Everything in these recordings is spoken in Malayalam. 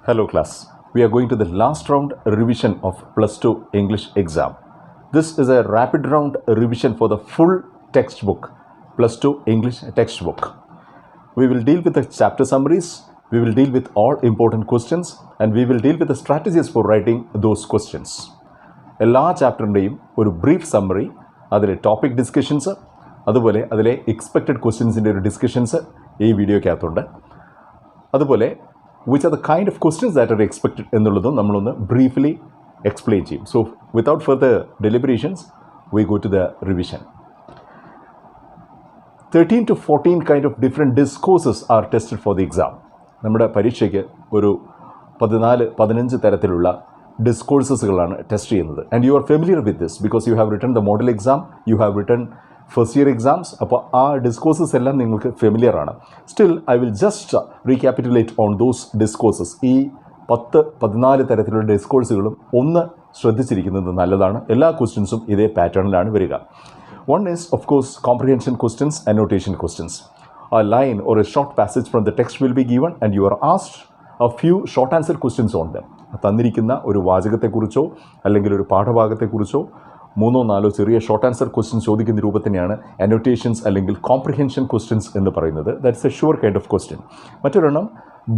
Hello class, we are going to the last round revision of plus 2 English exam. This is a rapid round revision for the full textbook, plus 2 English textbook. We will deal with the chapter summaries, we will deal with all important questions and we will deal with the strategies for writing those questions. എല്ലാ ചാപ്റ്ററിൻ്റെയും ഒരു ബ്രീഫ് സമ്മറി, അതിലെ ടോപ്പിക് ഡിസ്കഷൻസ്, അതുപോലെ അതിലെ എക്സ്പെക്റ്റഡ് ക്വസ്റ്റ്യൻസിൻ്റെ ഒരു ഡിസ്കഷൻസ് ഈ വീഡിയോയ്ക്കകത്തുണ്ട്. അതുപോലെ which are the kind of questions that are expected എന്നുള്ളതും നമ്മളൊന്ന് ബ്രീഫ്ലി എക്സ്പ്ലെയിൻ ചെയ്യും. So without further deliberations we go to the revision. 13 to 14 kind of different discourses are tested for the exam. നമ്മുടെ പരീക്ഷയ്ക്ക് ഒരു 14-15 തരത്തിലുള്ള ഡിസ്കോഴ്സസുകളാണ് ടെസ്റ്റ് ചെയ്യുന്നത്. And you are familiar with this because you have written the model exam, you have written first year exams. അപ്പോൾ ആ ഡിസ്കോഴ്സസ് എല്ലാം നിങ്ങൾക്ക് ഫെമിലിയർ ആണ്. Still I will just recapitulate on those discourses. ഈ 10-14 തരത്തിലുള്ള ഡിസ്കോഴ്സുകളും ഒന്ന് ശ്രദ്ധിച്ചിരിക്കുന്നത് നല്ലതാണ്. എല്ലാ ക്വസ്റ്റ്യൻസും ഇതേ പാറ്റേണിലാണ് വരിക. One is of course comprehension questions, annotation questions. A line or a short passage from the text will be given and you are asked a few short answer questions on them. തന്നിരിക്കുന്ന ഒരു വാചകത്തെക്കുറിച്ചോ അല്ലെങ്കിൽ ഒരു പാഠഭാഗത്തെക്കുറിച്ചോ 3-4 ചെറിയ ഷോർട്ട് ആൻസർ ക്വസ്റ്റ്യൻസ് ചോദിക്കുന്ന രൂപത്തിനെയാണ് അനോട്ടേഷൻസ് അല്ലെങ്കിൽ കോംപ്രിഹെൻഷൻ ക്വസ്റ്റ്യൻസ് എന്ന് പറയുന്നത്. That's a sure kind of question. മറ്റൊരെണ്ണം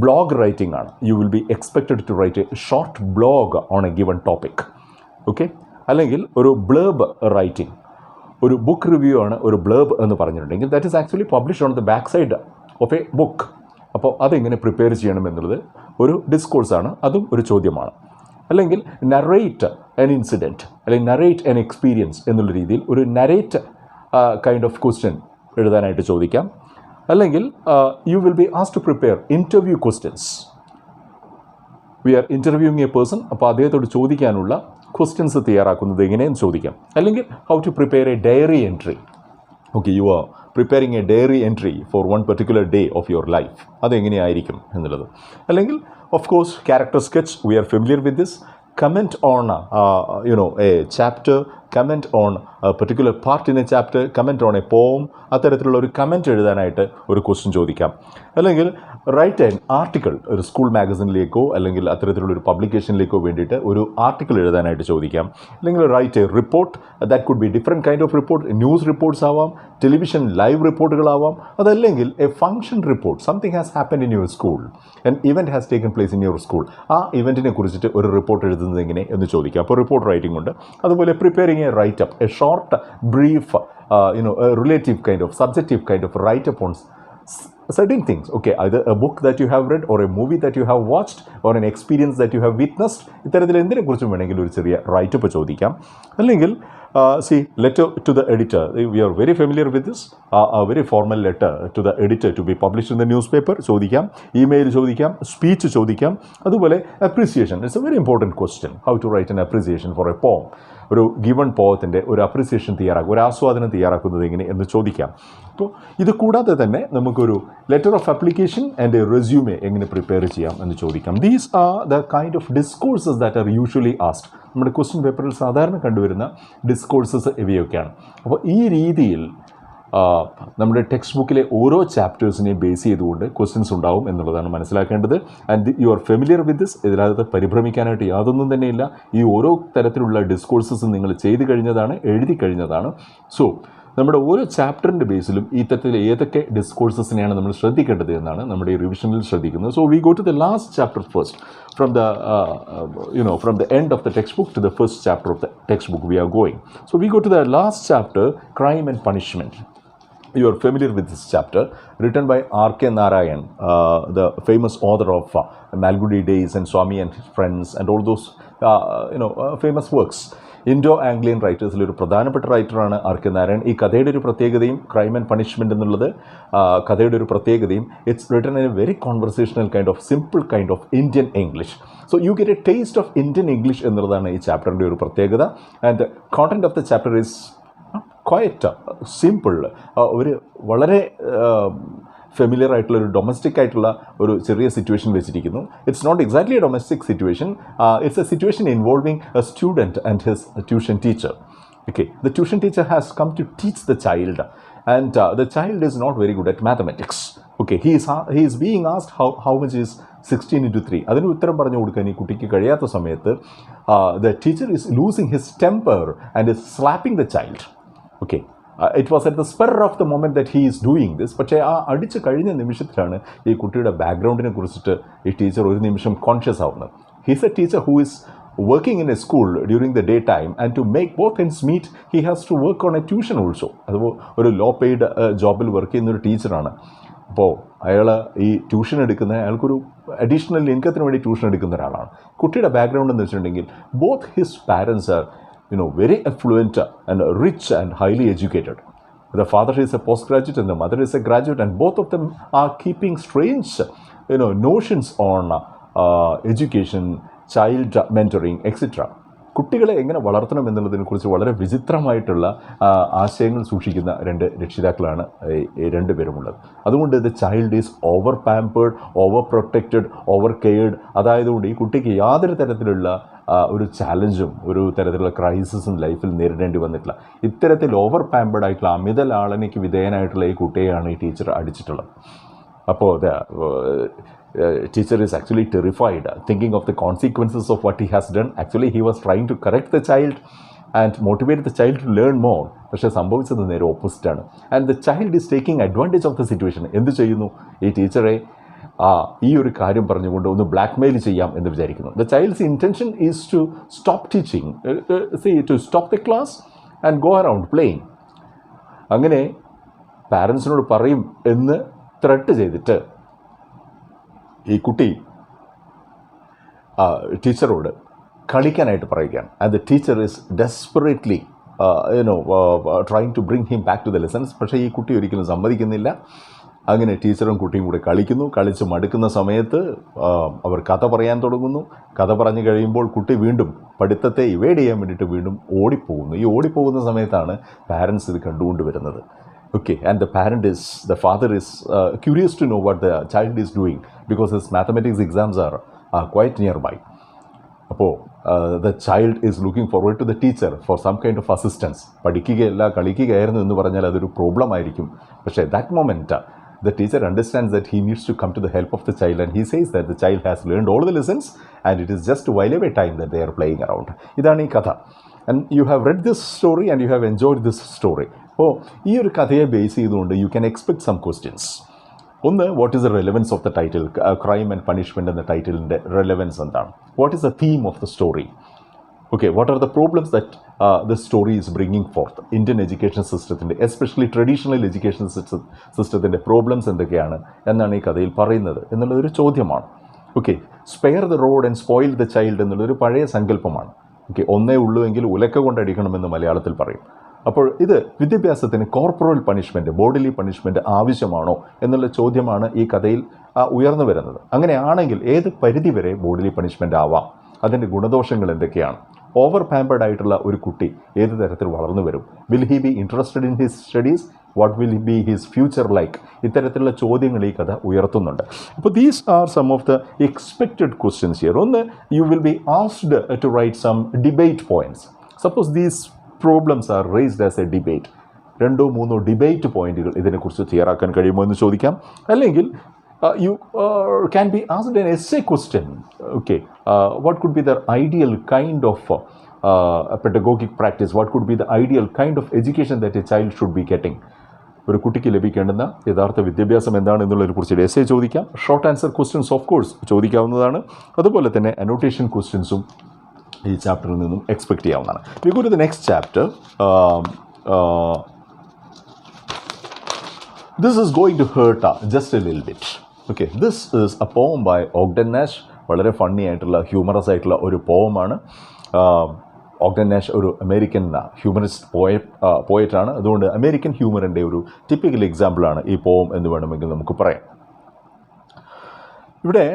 ബ്ലോഗ് റൈറ്റിംഗ് ആണ്. You will be expected to write a short blog on a given topic. Okay, അല്ലെങ്കിൽ ഒരു ബ്ലേബ് റൈറ്റിംഗ്, ഒരു ബുക്ക് റിവ്യൂ ആണ് ഒരു ബ്ലേബ് എന്ന് പറഞ്ഞിട്ടുണ്ടെങ്കിൽ that is actually published on the back side of a book. അപ്പോൾ അതെങ്ങനെ പ്രിപ്പയർ ചെയ്യണം എന്നുള്ളത് ഒരു ഡിസ്കോഴ്സാണ്, അതും ഒരു ചോദ്യമാണ്. അല്ലെങ്കിൽ നറേറ്റ് എൻ ഇൻസിഡൻറ്റ് അല്ലെങ്കിൽ നറേറ്റ് എൻ എക്സ്പീരിയൻസ് എന്നുള്ള രീതിയിൽ ഒരു നറേറ്റ് കൈൻഡ് ഓഫ് ക്വസ്റ്റ്യൻ എഴുതാനായിട്ട് ചോദിക്കാം. അല്ലെങ്കിൽ you will be asked to prepare interview questions. We are interviewing a person, അപ്പോൾ അദ്ദേഹത്തോട് ചോദിക്കാനുള്ള ക്വസ്റ്റ്യൻസ് തയ്യാറാക്കുന്നത് എങ്ങനെയെന്ന് ചോദിക്കാം. അല്ലെങ്കിൽ how to prepare a diary entry. Okay, you are preparing a diary entry for one particular day of your life, അതെങ്ങനെയായിരിക്കും എന്നുള്ളത്. അല്ലെങ്കിൽ of course character sketch, we are familiar with this. Comment on a chapter, comment on a particular part in a chapter, comment on A പോം, അത്തരത്തിലുള്ള ഒരു കമൻറ്റ് എഴുതാനായിട്ട് ഒരു ക്വസ്റ്റ്യൻ ചോദിക്കാം. അല്ലെങ്കിൽ റൈറ്റ് ആൻ ആർട്ടിക്കിൾ, ഒരു സ്കൂൾ മാഗസിനിലേക്കോ അല്ലെങ്കിൽ അത്തരത്തിലുള്ളൊരു പബ്ലിക്കേഷനിലേക്കോ വേണ്ടിയിട്ട് ഒരു ആർട്ടിക്കിൾ എഴുതാനായിട്ട് ചോദിക്കാം. അല്ലെങ്കിൽ write a report, that could be different kind of report. News reports ആവാം, ടെലിവിഷൻ ലൈവ് റിപ്പോർട്ടുകളാവാം, അതല്ലെങ്കിൽ A function report. Something has happened in your school, an event has taken place in your school. ആ ഇവൻറ്റിനെ കുറിച്ചിട്ട് ഒരു റിപ്പോർട്ട് എഴുതുന്നത് എങ്ങനെ എന്ന് ചോദിക്കാം. അപ്പോൾ റിപ്പോർട്ട് റൈറ്റിംഗ് ഉണ്ട്. അതുപോലെ preparing A writeup, A short brief a relative kind of subjective kind of write up on certain things. Okay, either a book that you have read or a movie that you have watched or an experience that you have witnessed. ഇത്തരത്തിൽ എന്തിനെക്കുറിച്ചും വേണമെങ്കിൽ ഒരു ചെറിയ റൈറ്റപ്പ് ചോദിക്കാം. അല്ലെങ്കിൽ letter to the editor. We are very familiar with this. A very formal letter to the editor to be published in the newspaper ചോദിക്കാം. ഇമെയിൽ ചോദിക്കാം, സ്പീച്ച് ചോദിക്കാം. അതുപോലെ appreciation, it's a very important question. How to write an appreciation for a poem. ഒരു ഗിവൺ പോത്തിൻ്റെ ഒരു അപ്രീസിയേഷൻ തയ്യാറാക്കുക, ഒരു ആസ്വാദനം തയ്യാറാക്കുന്നത് എങ്ങനെ എന്ന് ചോദിക്കാം. അപ്പോൾ ഇത് കൂടാതെ തന്നെ നമുക്കൊരു letter of application and a resume എങ്ങനെ പ്രിപ്പയർ ചെയ്യാം എന്ന് ചോദിക്കാം. These are the kind of discourses that are usually asked. നമ്മുടെ ക്വസ്റ്റ്യൻ പേപ്പറിൽ സാധാരണ കണ്ടുവരുന്ന ഡിസ്കോഴ്സസ് ഇവയൊക്കെയാണ്. അപ്പോൾ ഈ രീതിയിൽ നമ്മുടെ ടെക്സ്റ്റ് ബുക്കിലെ ഓരോ ചാപ്റ്റേഴ്സിനെയും ബേസ് ചെയ്തുകൊണ്ട് ക്വസ്റ്റ്യൻസ് ഉണ്ടാവും എന്നുള്ളതാണ് മനസ്സിലാക്കേണ്ടത്. And you are familiar with this. ഇതിനകത്ത് പരിഭ്രമിക്കാനായിട്ട് യാതൊന്നും തന്നെയില്ല. ഈ ഓരോ തരത്തിലുള്ള ഡിസ്കോഴ്സസും നിങ്ങൾ ചെയ്ത് കഴിഞ്ഞതാണ്, എഴുതി കഴിഞ്ഞതാണ്. സോ നമ്മുടെ ഓരോ ചാപ്റ്ററിൻ്റെ ബേസിലും ഈ തരത്തിൽ ഏതൊക്കെ ഡിസ്കോഴ്സസിനെയാണ് നമ്മൾ ശ്രദ്ധിക്കേണ്ടത് എന്നാണ് നമ്മുടെ ഈ റിവിഷനിൽ ശ്രദ്ധിക്കുന്നത്. So we go to the last chapter first. From the end of the textbook to the first chapter of the textbook we are going. So we go to the last chapter, Crime and Punishment. You are familiar with this chapter, written by R.K. Narayan, the famous author of Malgudi Days and Swami and his Friends and all those famous works. Indo Anglian റൈറ്റേഴ്സിൽ ഒരു പ്രധാനപ്പെട്ട റൈറ്ററാണ് R.K. നാരായൺ. ഈ കഥയുടെ ഒരു പ്രത്യേകതയും, ക്രൈം ആൻഡ് പണിഷ്മെൻറ്റ് എന്നുള്ളത് കഥയുടെ ഒരു പ്രത്യേകതയും, it's written in A very conversational kind of simple kind of Indian English. So you get A taste of Indian English എന്നുള്ളതാണ് ഈ ചാപ്റ്ററിൻ്റെ ഒരു പ്രത്യേകത. And content of the chapter is quiet simple. ഒരു വളരെ ഫെമിലിയർ ആയിട്ടുള്ള ഒരു ഡൊമസ്റ്റിക് ആയിട്ടുള്ള ഒരു ചെറിയ സിറ്റുവേഷൻ വെച്ചിരിക്കുന്നു. It's not exactly a domestic situation, it's a situation involving a student and his tuition teacher. Okay, the tuition teacher has come to teach the child and the child is not very good at mathematics. Okay, he is being asked how much is 16:3 അതിന് ഉത്തരം പറഞ്ഞു കൊടുക്കാൻ ഈ കുട്ടിക്ക് കഴിയാത്ത സമയത്ത് the teacher is losing his temper and is slapping the child. Okay, it was at the spur of the moment that he is doing this. പക്ഷേ ആ അടിച്ച് കഴിഞ്ഞ നിമിഷത്തിലാണ് ഈ കുട്ടിയുടെ ബാക്ക്ഗ്രൗണ്ടിനെ കുറിച്ചിട്ട് ഈ ടീച്ചർ ഒരു നിമിഷം കോൺഷ്യസ് ആവുന്നത്. He's A teacher who is working in a school during the daytime, and to make both ends meet he has to work on a tuition also. അതുപോലെ ഒരു ലോ പെയ്ഡ് ജോബിൽ വർക്ക് ചെയ്യുന്ന ഒരു ടീച്ചറാണ്. അപ്പോൾ അയാൾ ഈ ട്യൂഷൻ എടുക്കുന്ന അയാൾക്കൊരു അഡീഷണൽ ഇൻകത്തിന് വേണ്ടി ട്യൂഷൻ എടുക്കുന്ന ഒരാളാണ്. കുട്ടിയുടെ ബാക്ക്ഗ്രൗണ്ട് എന്ന് വെച്ചിട്ടുണ്ടെങ്കിൽ both his parents R very affluent and rich and highly educated. The father is a postgraduate and the mother is a graduate, and both of them are keeping strange notions on education, child mentoring, etc. കുട്ടികളെ എങ്ങനെ വളർത്തണം എന്നുള്ളതിനെക്കുറിച്ച് വളരെ വിചിത്രമായിട്ടുള്ള ആശയങ്ങൾ സൂക്ഷിക്കുന്ന രണ്ട് രക്ഷിതാക്കളാണ് ഈ രണ്ടുപേരുമുള്ളത്. അതുകൊണ്ട് the child is over pampered, over protected, over cared. അതായതുകൊണ്ട് ഈ കുട്ടിക്ക് യാതൊരു തരത്തിലുള്ള ഒരു ചാലഞ്ചും ഒരു തരത്തിലുള്ള ക്രൈസിസും ലൈഫിൽ നേരിടേണ്ടി വന്നിട്ടില്ല. ഇത്തരത്തിൽ ഓവർ പാമ്പേർഡ് ആയിട്ടുള്ള അമിത ലാളനയ്ക്ക് വിധേയനായിട്ടുള്ള ഈ കുട്ടിയെയാണ് ഈ ടീച്ചർ അടിച്ചിട്ടുള്ളത്. അപ്പോൾ teacher is actually terrified, thinking of the consequences of what he has done. Actually he was trying to correct the child and motivate the child to learn more. പക്ഷേ സംഭവിച്ചത് നേരെ ഓപ്പോസിറ്റാണ്. And the child is taking advantage of the situation. എന്ത് ചെയ്യുന്നു? ഈ ടീച്ചറെ ഈ ഒരു കാര്യം പറഞ്ഞുകൊണ്ട് ഒന്ന് ബ്ലാക്ക്മെയിൽ ചെയ്യാം എന്ന് വിചാരിക്കുന്നു. The child's intention is to stop teaching, to stop the class and go around playing. അങ്ങനെ പാരൻസിനോട് പറയും എന്ന് ത്രെട്ട് ചെയ്തിട്ട് ഈ കുട്ടി ടീച്ചറോട് കളിക്കാനായിട്ട് പറയുകയാണ്. And the teacher is desperately trying to bring him back to the lessons. പക്ഷേ ഈ കുട്ടി ഒരിക്കലും സമ്മതിക്കുന്നില്ല. അങ്ങനെ ടീച്ചറും കുട്ടിയും കൂടെ കളിക്കുന്നു. കളിച്ച് മടുക്കുന്ന സമയത്ത് അവർ കഥ പറയാൻ തുടങ്ങുന്നു. കഥ പറഞ്ഞു കഴിയുമ്പോൾ കുട്ടി വീണ്ടും പഠിത്തത്തെ ഇവേഡ് ചെയ്യാൻ വേണ്ടിയിട്ട് വീണ്ടും ഓടിപ്പോകുന്നു. ഈ ഓടിപ്പോകുന്ന സമയത്താണ് പാരൻസ് ഇത് കണ്ടുകൊണ്ട് വരുന്നത്. Okay, and the father is curious to know what the child is doing because his mathematics exams are quite nearby. അപ്പോൾ the child is looking forward to the teacher for some kind of assistance. പഠിക്കുകയല്ല കളിക്കുകയായിരുന്നു എന്ന് പറഞ്ഞാൽ അതൊരു പ്രോബ്ലം ആയിരിക്കും. പക്ഷേ that moment the teacher understands that he needs to come to the help of the child, and he says that the child has learned all the lessons and it is just to while away time that they are playing around. ഇതാണ് ഈ കഥ. And you have read this story and you have enjoyed this story. അപ്പോൾ ഈ ഒരു കഥയെ ബേസ് ചെയ്തുകൊണ്ട് you can expect some questions. ഒന്ന്, what is the relevance of the title? Crime and punishment എന്ന ടൈറ്റിലിൻ്റെ റെലവൻസ് എന്താണ്? What is the theme of the story? Okay, what are the problems that the story is bringing forth? Indian education സിസ്റ്റത്തിൻ്റെ, എസ്പെഷ്യലി ട്രഡീഷണൽ എഡ്യൂക്കേഷൻ സിസ്റ്റത്തിൻ്റെ പ്രോബ്ലംസ് എന്തൊക്കെയാണ് എന്നാണ് ഈ കഥയിൽ പറയുന്നത് എന്നുള്ളതൊരു ചോദ്യമാണ്. Okay, spare the rod and spoil the child എന്നുള്ളൊരു പഴയ സങ്കല്പമാണ്. ഓക്കെ, ഒന്നേ ഉള്ളൂ എങ്കിൽ ഉലക്ക കൊണ്ടടിക്കണമെന്ന് മലയാളത്തിൽ പറയും. അപ്പോൾ ഇത് വിദ്യാഭ്യാസത്തിന് കോർപ്പറൽ പണിഷ്മെൻറ്റ്, ബോഡിലി പണിഷ്മെൻറ്റ് ആവശ്യമാണോ എന്നുള്ള ചോദ്യമാണ് ഈ കഥയിൽ ഉയർന്നു വരുന്നത്. അങ്ങനെയാണെങ്കിൽ ഏത് പരിധി വരെ ബോഡിലി പണിഷ്മെൻ്റ് ആവാം? അതിൻ്റെ ഗുണദോഷങ്ങൾ എന്തൊക്കെയാണ്? ഓവർ പാമ്പേർഡ് ആയിട്ടുള്ള ഒരു കുട്ടി ഏത് തരത്തിൽ വളർന്നു വരും? Will he be interested in his studies? What will be his future like? ഇത്തരത്തിലുള്ള ചോദ്യങ്ങൾ ഈ കഥ ഉയർത്തുന്നുണ്ട്. അപ്പോൾ these are some of the expected questions here. ഒന്ന്, you will be asked to write some debate points. Suppose these problems are raised as a debate. 2-3 debate പോയിന്റുകൾ ഇതിനെക്കുറിച്ച് തയ്യാറാക്കാൻ കഴിയുമോ എന്ന് ചോദിക്കാം. അല്ലെങ്കിൽ you can be asked an essay question. Okay, what could be the ideal kind of pedagogic practice? What could be the ideal kind of education that a child should be getting? ഒരു കുട്ടിക്ക് ലഭിക്കേണ്ടുന്ന യഥാർത്ഥ വിദ്യാഭ്യാസം എന്താണ് എന്നുള്ളതിനെ കുറിച്ച് എസ്സേ ചോദിക്കാം. Short answer questions of course ചോദിക്കാവുന്നതാണ്. അതുപോലെ തന്നെ അനോട്ടേഷൻ ക്വസ്റ്റ്യൻസും ഈ ചാപ്റ്ററിൽ നിന്നും എക്സ്പെക്റ്റ് ചെയ്യാവുന്നതാണ്. We go to the next chapter. This is going to hurt just a little bit. Okay, this is a poem by Ogden Nash. വളരെ ഫണ്ണി ആയിട്ടുള്ള ഹ്യൂമറസ് ആയിട്ടുള്ള ഒരു പോമാണ്. ഓഗ്ഡൻ നാഷ് ഒരു അമേരിക്കൻ ഹ്യൂമറിസ്റ്റ് പോയറ്റാണ്. അതുകൊണ്ട് അമേരിക്കൻ ഹ്യൂമറിൻ്റെ ഒരു ടിപ്പിക്കൽ എക്സാമ്പിളാണ് ഈ പോം എന്ന് വേണമെങ്കിൽ നമുക്ക് പറയാം. ഇവിടെ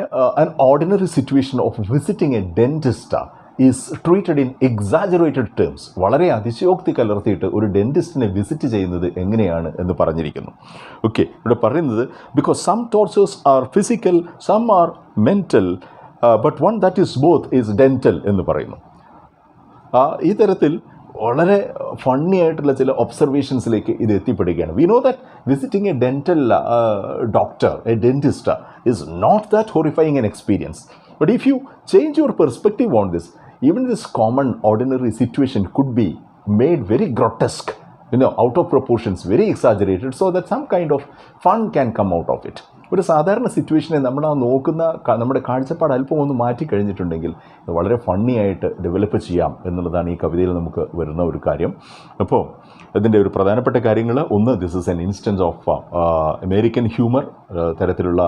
an ordinary situation of visiting a dentist is treated in exaggerated terms. വളരെ അതിശയോക്തി കലർത്തിയിട്ട് ഒരു ഡെൻറ്റിസ്റ്റിനെ വിസിറ്റ് ചെയ്യുന്നത് എങ്ങനെയാണ് എന്ന് പറഞ്ഞിരിക്കുന്നു. ഓക്കെ, ഇവിടെ പറയുന്നത് because some tortures are physical, some are mental, but one that is both is dental എന്ന് പറയുന്നു. ഈ തരത്തിൽ വളരെ ഫണ്ണി ആയിട്ടുള്ള ചില ഒബ്സർവേഷൻസിലേക്ക് ഇത് എത്തിപ്പെടുകയാണ്. We know that visiting a dental doctor, a dentist is not that horrifying an experience. But if you change your perspective on this, even this common ordinary situation could be made very grotesque, out of proportions, very exaggerated, so that some kind of fun can come out of it. ഒരു സാധാരണ സിറ്റുവേഷനെ നമ്മൾ നമ്മുടെ കാഴ്ചപ്പാട് അല്പം ഒന്ന് മാറ്റിക്കഴിഞ്ഞിട്ടുണ്ടെങ്കിൽ അത് വളരെ ഫണ്ണി ആയിട്ട് ഡെവലപ്പ് ചെയ്യാം എന്നുള്ളതാണ് ഈ കവിതയിൽ നമുക്ക് വരുന്ന ഒരു കാര്യം. അപ്പോൾ ഇതിൻ്റെ ഒരു പ്രധാനപ്പെട്ട കാര്യങ്ങൾ, ഒന്ന്, this is N instance of American humour, തരത്തിലുള്ള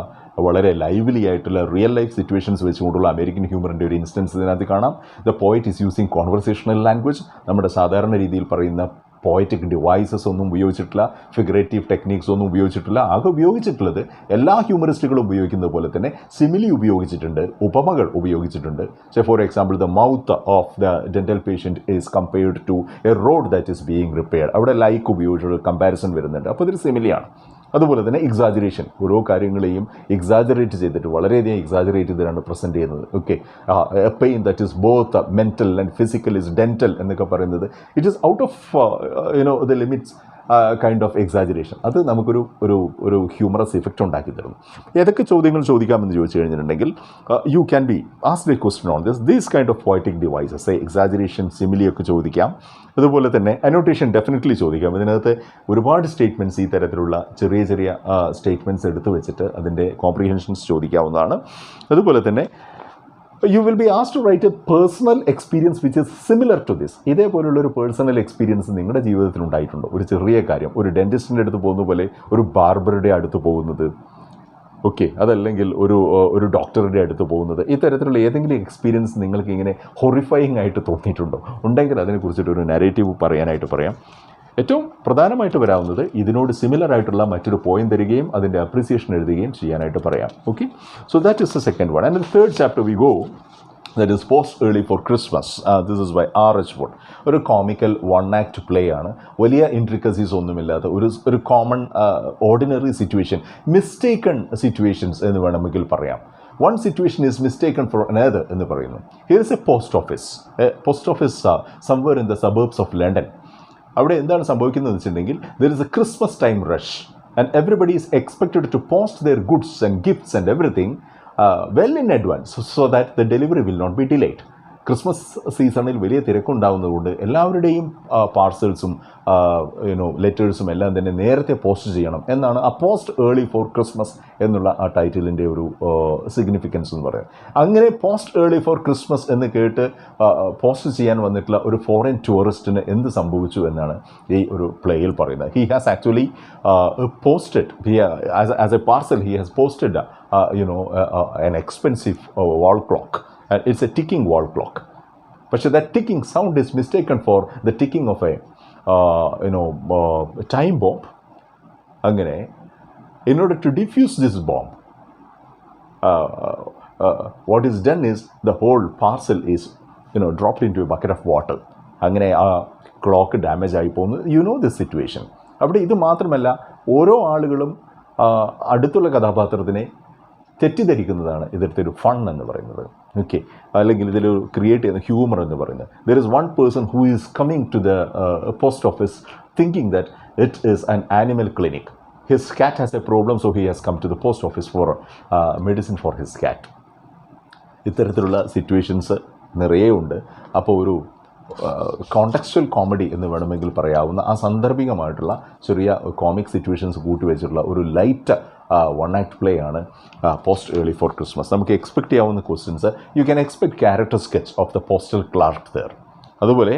വളരെ ലൈവ്ലി ആയിട്ടുള്ള റിയൽ ലൈഫ് സിറ്റുവേഷൻസ് വെച്ചുകൊണ്ടുള്ള അമേരിക്കൻ ഹ്യൂമറിൻ്റെ ഒരു ഇൻസ്റ്റൻസ് ഇതിനകത്ത് കാണാം. The poet is using conversational language. നമ്മുടെ സാധാരണ രീതിയിൽ പറയുന്ന പോയറ്റിക് ഡിവൈസസ് ഒന്നും ഉപയോഗിച്ചിട്ടില്ല, ഫിഗറേറ്റീവ് ടെക്നീക്സ് ഒന്നും ഉപയോഗിച്ചിട്ടില്ല. ആകെ ഉപയോഗിച്ചിട്ടുള്ളത് എല്ലാ ഹ്യൂമറിസ്റ്റുകളും ഉപയോഗിക്കുന്നത് പോലെ തന്നെ സിമിലി ഉപയോഗിച്ചിട്ടുണ്ട്, ഉപമകൾ ഉപയോഗിച്ചിട്ടുണ്ട്. So for example, the mouth of the dental patient is compared to a road that is being repaired. അവിടെ ലൈക്ക് ഉപയോഗിച്ചൊരു കമ്പാരിസൺ വരുന്നുണ്ട്. അപ്പോൾ ഇതൊരു സിമിലിയാണ്. അതുപോലെ തന്നെ എക്സാജറേഷൻ, ഓരോ കാര്യങ്ങളെയും എക്സാജറേറ്റ് ചെയ്തിട്ട് വളരെയധികം എക്സാജറേറ്റ് ചെയ്തിട്ടാണ് പ്രസൻറ്റ് ചെയ്യുന്നത്. Okay, A pain that is both mental and physical is dental എന്നൊക്കെ പറയുന്നത് it is out of the limits kind of exaggeration. അത് നമുക്കൊരു ഒരു ഹ്യൂമറസ് ഇഫക്റ്റ് ഉണ്ടാക്കി തരുന്നു. ഏതൊക്കെ ചോദ്യങ്ങൾ ചോദിക്കാമെന്ന് ചോദിച്ചു കഴിഞ്ഞിട്ടുണ്ടെങ്കിൽ, you can be asked a question on these kind of poetic devices, exaggeration, സിമിലിയൊക്കെ ചോദിക്കാം. അതുപോലെ തന്നെ അനോട്ടേഷൻ ഡെഫിനറ്റ്ലി ചോദിക്കാം. ഇതിനകത്ത് ഒരുപാട് സ്റ്റേറ്റ്മെൻറ്റ്സ്, ഈ തരത്തിലുള്ള ചെറിയ ചെറിയ സ്റ്റേറ്റ്മെൻറ്റ്സ് എടുത്തു വെച്ചിട്ട് അതിൻ്റെ കോംപ്രിഹെൻഷൻസ് ചോദിക്കാവുന്നതാണ്. അതുപോലെ തന്നെ you will be asked to write a personal experience which is similar to this. ഇതേപോലുള്ളൊരു പേഴ്സണൽ എക്സ്പീരിയൻസ് നിങ്ങളുടെ ജീവിതത്തിൽ ഉണ്ടായിട്ടുണ്ടോ? ഒരു ചെറിയ കാര്യം, ഒരു ഡെൻറ്റിസ്റ്റിൻ്റെ അടുത്ത് പോകുന്ന പോലെ ഒരു ബാർബറുടെ അടുത്ത് പോകുന്നത്, ഓക്കെ, അതല്ലെങ്കിൽ ഒരു ഡോക്ടറുടെ അടുത്ത് പോകുന്നത്, ഇത്തരത്തിലുള്ള ഏതെങ്കിലും എക്സ്പീരിയൻസ് നിങ്ങൾക്ക് ഇങ്ങനെ ഹൊറിഫൈയിങ് ആയിട്ട് തോന്നിയിട്ടുണ്ടോ? ഉണ്ടെങ്കിൽ അതിനെക്കുറിച്ചിട്ടൊരു നാരേറ്റീവ് പറയാനായിട്ട് പറയാം. ഏറ്റവും പ്രധാനമായിട്ട് വരാവുന്നത് ഇതിനോട് സിമിലർ ആയിട്ടുള്ള മറ്റൊരു പോയിന്റ് തരികയും അതിൻ്റെ അപ്രീസിയേഷൻ എഴുതുകയും ചെയ്യാനായിട്ട് പറയാം. Okay, so that is the second one. And the third chapter we go, that is post early for Christmas. This is by R.H. Wood. ഒരു കോമിക്കൽ വൺ ആക്ട് പ്ലേ ആണ്. വലിയ ഇൻട്രിക്കസീസ് ഒന്നുമില്ലാത്ത ഒരു common ordinary situation, mistaken situations എന്ന് വേണമെങ്കിൽ പറയാം. One situation is mistaken for another എന്ന് പറയുന്നു. Here is a post office somewhere in the suburbs of London. അവിടെ എന്താണ് സംഭവിക്കുന്നതെന്ന് വെച്ചിട്ടുണ്ടെങ്കിൽ, there is a Christmas time rush and everybody is expected to post their goods and gifts and everything well in advance so that the delivery will not be delayed. Christmas സീസണിൽ വലിയ തിരക്കുണ്ടാകുന്നതുകൊണ്ട് എല്ലാവരുടെയും പാർസൽസും ലെറ്റേഴ്സും എല്ലാം തന്നെ നേരത്തെ പോസ്റ്റ് ചെയ്യണം എന്നാണ് ആ പോസ്റ്റ് ഏർലി ഫോർ ക്രിസ്മസ് എന്നുള്ള ആ ടൈറ്റിലിൻ്റെ ഒരു സിഗ്നിഫിക്കൻസ് എന്ന് പറയുന്നത്. അങ്ങനെ പോസ്റ്റ് ഏർലി ഫോർ ക്രിസ്മസ് എന്ന് കേട്ട് പോസ്റ്റ് ചെയ്യാൻ വന്നിട്ടുള്ള ഒരു ഫോറിൻ ടൂറിസ്റ്റിന് എന്ത് സംഭവിച്ചു എന്നാണ് ഈ ഒരു പ്ലേയിൽ പറയുന്നത്. He has actually posted, as A parcel he has posted an expensive wall clock. It's a ticking wall clock. But that ticking sound is mistaken for the ticking of a time bomb. Angane, in order to defuse this bomb, what is done is the whole parcel is dropped into a bucket of water. Angane clock damage ആയി പോകുന്നു. You know this situation. അവിടെ ഇത് മാത്രമല്ല, ഓരോ ആളുകളും അടുത്തുള്ള കഥാപാത്രത്തിനെ തെറ്റിദ്ധരിക്കുന്നതാണ് ഇതിലത്തെ ഒരു ഫൺ എന്ന് പറയുന്നത്. ഓക്കെ, അല്ലെങ്കിൽ ഇതിൽ ക്രിയേറ്റ് ചെയ്യുന്ന ഹ്യൂമർ എന്ന് പറയുന്നത്. There is one person who is coming to the post office thinking that it is an animal clinic. His cat has a problem, so he has come to the post office for medicine for his cat. ഇത്തരത്തിലുള്ള സിറ്റുവേഷൻസ് നിറയെ ഉണ്ട്. അപ്പോൾ ഒരു കോണ്ടക്സ്ച്വൽ കോമഡി എന്ന് വേണമെങ്കിൽ പറയാവുന്ന ആ സാന്ദർഭികമായിട്ടുള്ള ചെറിയ കോമിക് സിറ്റുവേഷൻസ് കൂട്ടിവെച്ചിട്ടുള്ള ഒരു ലൈറ്റ് വൺ ആക്ട് പ്ലേ ആണ് പോസ്റ്റ് ഏർലി ഫോർ ക്രിസ്മസ്. നമുക്ക് എക്സ്പെക്ട് ചെയ്യാവുന്ന questions, you can expect character sketch of the postal clerk there. അതുപോലെ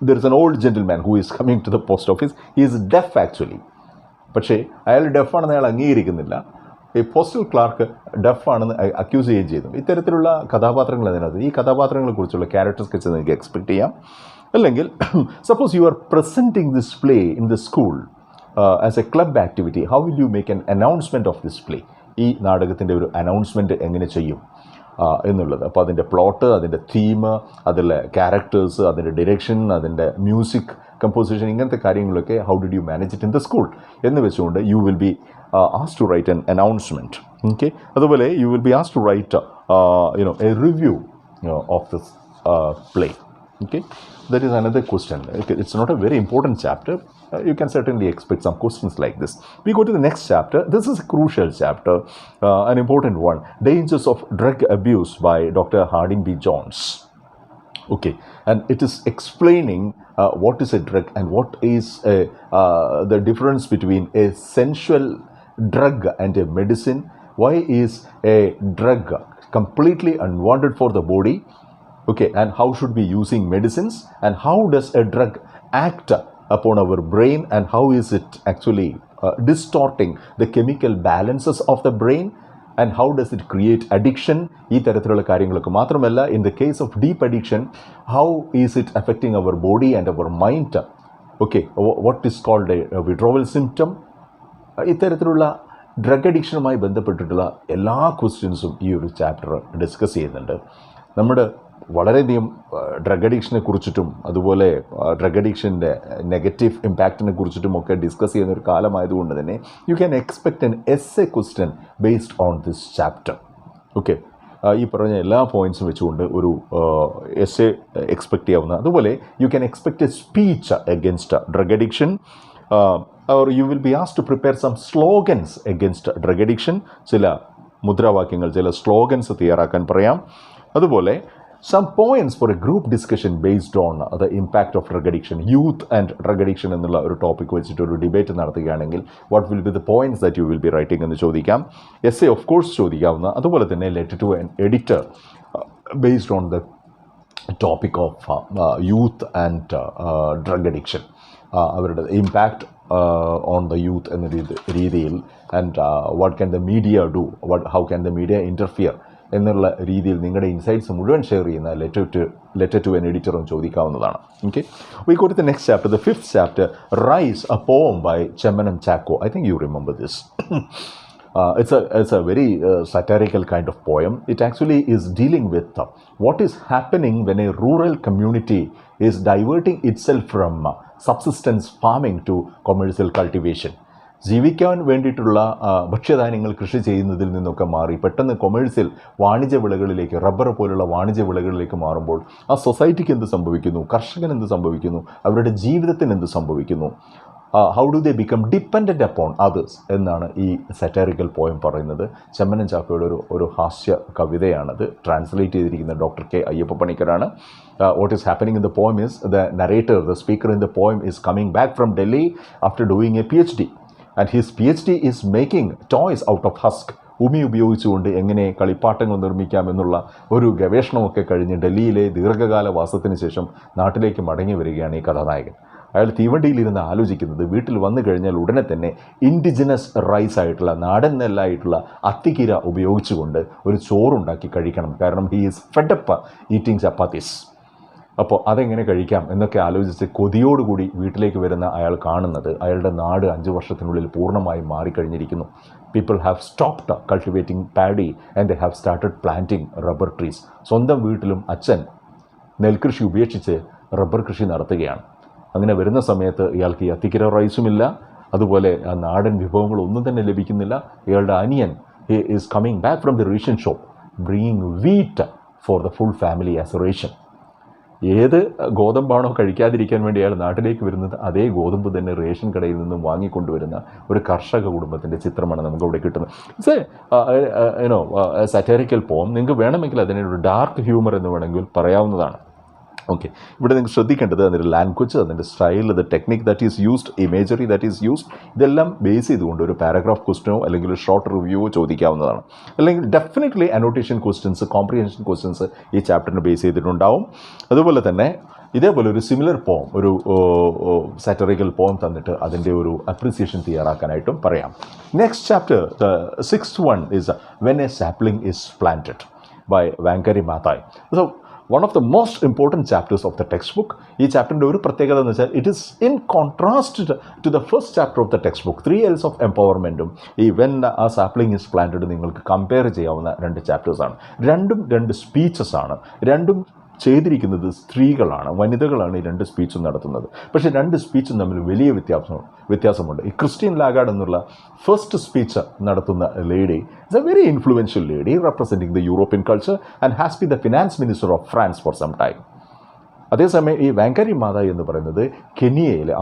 there is an old gentleman who is coming to the post office. He is deaf actually, പക്ഷേ അയാൾ ഡെഫാണെന്ന് അയാൾ അംഗീകരിക്കുന്നില്ല. ഈ പോസ്റ്റൽ ക്ലാർക്ക് ഡെഫാണെന്ന് അക്യൂസ് ചെയ്യുകയും ചെയ്തു. ഇത്തരത്തിലുള്ള കഥാപാത്രങ്ങൾ അതിനകത്ത്, ഈ കഥാപാത്രങ്ങളെക്കുറിച്ചുള്ള ക്യാരക്ടർ സ്കെച്ച് നിങ്ങൾക്ക് എക്സ്പെക്ട് ചെയ്യാം. അല്ലെങ്കിൽ suppose you R presenting this play in the school as A club activity, how will you make an announcement of this play? ഈ നാടകത്തിൻ്റെ ഒരു അനൗൺസ്മെൻറ്റ് എങ്ങനെ ചെയ്യും എന്നുള്ളത്. അപ്പോൾ അതിൻ്റെ പ്ലോട്ട്, അതിൻ്റെ തീം, അതിലെ ക്യാരക്ടേഴ്സ്, അതിൻ്റെ ഡിറക്ഷൻ, അതിൻ്റെ മ്യൂസിക് കമ്പോസിഷൻ, ഇങ്ങനത്തെ കാര്യങ്ങളൊക്കെ how did you manage it in the school എന്ന് വെച്ചുകൊണ്ട് U will B asked to write an announcement. Okay, അതുപോലെ you will be asked to write a review of this play. Okay, that is another question. Okay, it's not a very important chapter, you can certainly expect some questions like this. We go to the next chapter. This is a crucial chapter, an important one. Dangers of drug abuse by Dr. Harding B. Jones. Okay, and it is explaining what is a drug and what is the difference between a sensual drug and a medicine. Why is a drug completely unwanted for the body? Okay, and how should we using medicines, and how does a drug act upon our brain, and how is it actually distorting the chemical balances of the brain, and how does it create addiction? ഈ തരത്തിലുള്ള കാര്യങ്ങളൊക്കെ മാത്രമല്ല, in the case of deep addiction, how is it affecting our body and our mind? Okay, what is called a withdrawal symptom? ഇത്തരത്തിലുള്ള ഡ്രഗ് അഡിക്ഷനുമായി ബന്ധപ്പെട്ടിട്ടുള്ള എല്ലാ ക്വസ്റ്റ്യൻസും ഈ ഒരു ചാപ്റ്റർ ഡിസ്കസ് ചെയ്യുന്നുണ്ട്. നമ്മുടെ വളരെയധികം ഡ്രഗ് അഡിക്ഷനെ കുറിച്ചിട്ടും അതുപോലെ ഡ്രഗ് അഡിക്ഷൻ്റെ നെഗറ്റീവ് ഇമ്പാക്റ്റിനെ കുറിച്ചിട്ടും ഒക്കെ ഡിസ്കസ് ചെയ്യുന്ന ഒരു കാലമായതുകൊണ്ട് തന്നെ you can expect N essay question based on this chapter. Okay, ഈ പറഞ്ഞ എല്ലാ പോയിൻറ്റ്സും വെച്ചുകൊണ്ട് ഒരു എസ്സേ എക്സ്പെക്റ്റ് ചെയ്യാവുന്ന. അതുപോലെ you can expect A speech against drug addiction, or you will be asked to prepare some slogans against drug addiction. ചില മുദ്രാവാക്യങ്ങൾ, ചില സ്ലോഗൻസ് തയ്യാറാക്കാൻ പറയാം. അതുപോലെ some points for a group discussion based on the impact of drug addiction, youth and drug addiction എന്നുള്ള ഒരു ടോപ്പിക് വെച്ചിട്ട് ഒരു ഡിബേറ്റ് നടത്തുകയാണെങ്കിൽ what will be the points that you will be writing എന്ന് ചോദിക്കാം. essay of course ചോദിക്കാവുന്ന. അതുപോലെ തന്നെ letter to an editor based on the topic of youth and drug addiction, അവരുടെ ഇമ്പാക്റ്റ് on the youth എന്ന രീതിയിൽ, and what can the media do, how can the media interfere എന്നുള്ള രീതിയിൽ നിങ്ങളുടെ ഇൻസൈറ്റ്സ് മുഴുവൻ ഷെയർ ചെയ്യുന്ന ലെറ്റർ ടു എൻ എഡിറ്ററും ചോദിക്കാവുന്നതാണ്. Okay, we go to the next chapter, the fifth chapter, rice, a poem by Chemmanam Chacko. I think you remember this. It's a very satirical kind of poem. It actually is dealing with what is happening when a rural community is diverting itself from subsistence farming to commercial cultivation. ജീവിക്കാൻ വേണ്ടിയിട്ടുള്ള ഭക്ഷ്യധാന്യങ്ങൾ കൃഷി ചെയ്യുന്നതിൽ നിന്നൊക്കെ മാറി പെട്ടെന്ന് കൊമേഴ്സ്യൽ വാണിജ്യ വിളകളിലേക്ക്, റബ്ബർ പോലുള്ള വാണിജ്യ വിളകളിലേക്ക് മാറുമ്പോൾ ആ സൊസൈറ്റിക്ക് എന്ത് സംഭവിക്കുന്നു, കർഷകന് എന്ത് സംഭവിക്കുന്നു, അവരുടെ ജീവിതത്തിന് എന്ത് സംഭവിക്കുന്നു, how do they become dependent upon others എന്നാണ് ഈ സറ്റാറിക്കൽ പോയം പറയുന്നത്. ചെമ്മനം ചാക്കോയുടെ ഒരു ഹാസ്യ കവിതയാണത്. ട്രാൻസ്ലേറ്റ് ചെയ്തിരിക്കുന്ന ഡോക്ടർ കെ അയ്യപ്പ പണിക്കരാണ്. What is happening in the poem is the narrator, the speaker in the poem, is coming back from Delhi after doing a PhD, and his PhD is making toys out of husk. ഉമി ഉപയോഗിച്ചുകൊണ്ട് എങ്ങനെ കളിപ്പാട്ടങ്ങൾ നിർമ്മിക്കാമെന്നുള്ള ഒരു ഗവേഷണമൊക്കെ കഴിഞ്ഞ് ഡൽഹിയിലെ ദീർഘകാല വാസത്തിന് ശേഷം നാട്ടിലേക്ക് മടങ്ങി വരികയാണ് ഈ കഥാനായകൻ. അയാൾ തീവണ്ടിയിലിരുന്ന് ആലോചിക്കുന്നത് വീട്ടിൽ വന്നു കഴിഞ്ഞാൽ ഉടനെ തന്നെ ഇൻഡിജിനസ് റൈസ് ആയിട്ടുള്ള, നാടൻ നെല്ലായിട്ടുള്ള അത്തിക്കീര ഉപയോഗിച്ചുകൊണ്ട് ഒരു ചോറുണ്ടാക്കി കഴിക്കണം. കാരണം he is fed up eating chapatis. അപ്പോൾ അതെങ്ങനെ കഴിക്കാം എന്നൊക്കെ ആലോചിച്ച് കൊതിയോടുകൂടി വീട്ടിലേക്ക് വരുന്ന അയാൾ കാണുന്നത് അയാളുടെ നാട് 5 വർഷത്തിനുള്ളിൽ പൂർണ്ണമായും മാറിക്കഴിഞ്ഞിരിക്കുന്നു. People have stopped cultivating paddy and they have started planting rubber trees. സ്വന്തം വീട്ടിലും അച്ഛൻ നെൽകൃഷി ഉപേക്ഷിച്ച് റബ്ബർ കൃഷി നടത്തുകയാണ്. അങ്ങനെ വരുന്ന സമയത്ത് ഇയാൾക്ക് ഈ അത്തിക്കര റൈസുമില്ല, അതുപോലെ ആ നാടൻ വിഭവങ്ങളൊന്നും തന്നെ ലഭിക്കുന്നില്ല. ഇയാളുടെ അനിയൻ he is coming back from the ration shop bringing wheat for the full family as A ration. ഏത് ഗോതമ്പാണോ കഴിക്കാതിരിക്കാൻ വേണ്ടി അയാൾ നാട്ടിലേക്ക് വരുന്നത്, അതേ ഗോതമ്പ് തന്നെ റേഷൻ കടയിൽ നിന്നും വാങ്ങിക്കൊണ്ടുവരുന്ന ഒരു കർഷക കുടുംബത്തിൻ്റെ ചിത്രമാണ് നമുക്ക് ഇവിടെ കിട്ടുന്നത്. ഇറ്റ്സ് എ സാറ്ററിക്കൽ പോം. നിങ്ങൾക്ക് വേണമെങ്കിൽ അതിനെ ഒരു ഡാർക്ക് ഹ്യൂമർ എന്ന് വേണമെങ്കിൽ പറയാവുന്നതാണ്. ഓക്കെ, ഇവിടെ നിങ്ങൾ ശ്രദ്ധിക്കേണ്ടത് അതിൻ്റെ ലാംഗ്വേജ്, അതിൻ്റെ style, the technique that is used, imagery that is used, ഇതെല്ലാം ബേസ് ചെയ്തുകൊണ്ട് ഒരു പാരഗ്രാഫ് ക്വസ്റ്റനോ അല്ലെങ്കിൽ ഒരു ഷോർട്ട് റിവ്യൂവോ ചോദിക്കാവുന്നതാണ്. അല്ലെങ്കിൽ definitely annotation questions, comprehension questions ഈ ചാപ്റ്ററിന് ബേസ് ചെയ്തിട്ടുണ്ടാവും. അതുപോലെ തന്നെ ഇതേപോലെ ഒരു സിമിലർ പോം, ഒരു സാറ്ററിക്കൽ പോം തന്നിട്ട് അതിൻ്റെ ഒരു അപ്രിസിയേഷൻ തയ്യാറാക്കാനായിട്ടും പറയാം. Next chapter, the sixth one is when a sapling is planted by Wangari Maathai. So one of the most important chapters of the textbook. ഈ ചാപ്റ്ററിൻ്റെ ഒരു പ്രത്യേകത എന്ന് വെച്ചാൽ it is in contrast to the first chapter of the textbook. 3 L's of എംപവർമെൻറ്റും ഈ when a sapling is planted നിങ്ങൾക്ക് കമ്പയർ ചെയ്യാവുന്ന 2 ചാപ്റ്റേഴ്സാണ്. രണ്ടും 2 സ്പീച്ചസ് ആണ്. രണ്ടും ചെയ്തിരിക്കുന്നത് സ്ത്രീകളാണ്, വനിതകളാണ് ഈ 2 സ്പീച്ചും നടത്തുന്നത്. പക്ഷേ 2 സ്പീച്ചും തമ്മിൽ വലിയ വ്യത്യാസമുണ്ട്. ഈ ക്രിസ്റ്റ്യൻ ലാഗാർഡ് എന്നുള്ള ഫസ്റ്റ് സ്പീച്ച് നടത്തുന്ന lady is a very influential lady representing the European culture and has been the finance minister of France for some time. അതേസമയം ഈ വാങ്കരി മാത എന്ന് പറയുന്നത്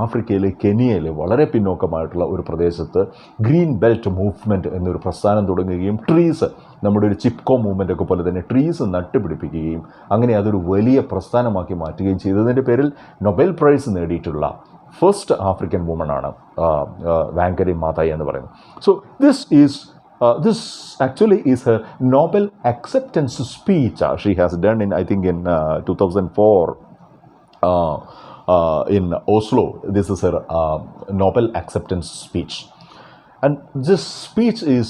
ആഫ്രിക്കയിലെ കെനിയയിലെ വളരെ പിന്നോക്കമായിട്ടുള്ള ഒരു പ്രദേശത്ത് ഗ്രീൻ ബെൽറ്റ് മൂവ്മെൻറ്റ് എന്നൊരു പ്രസ്ഥാനം തുടങ്ങുകയും ട്രീസ്, നമ്മുടെ ഒരു ചിപ്കോ മൂവ്മെൻ്റ് ഒക്കെ പോലെ തന്നെ ട്രീസ് നട്ടുപിടിപ്പിക്കുകയും അങ്ങനെ അതൊരു വലിയ പ്രസ്ഥാനമാക്കി മാറ്റുകയും ചെയ്തതിൻ്റെ പേരിൽ നൊബേൽ പ്രൈസ് നേടിയിട്ടുള്ള ഫസ്റ്റ് ആഫ്രിക്കൻ വുമണാണ് വാങ്കരി മാത എന്ന് പറയുന്നത്. So this actually is her Nobel acceptance speech she has done in, I think, in 2004 in Oslo. This is her Nobel acceptance speech, and this speech is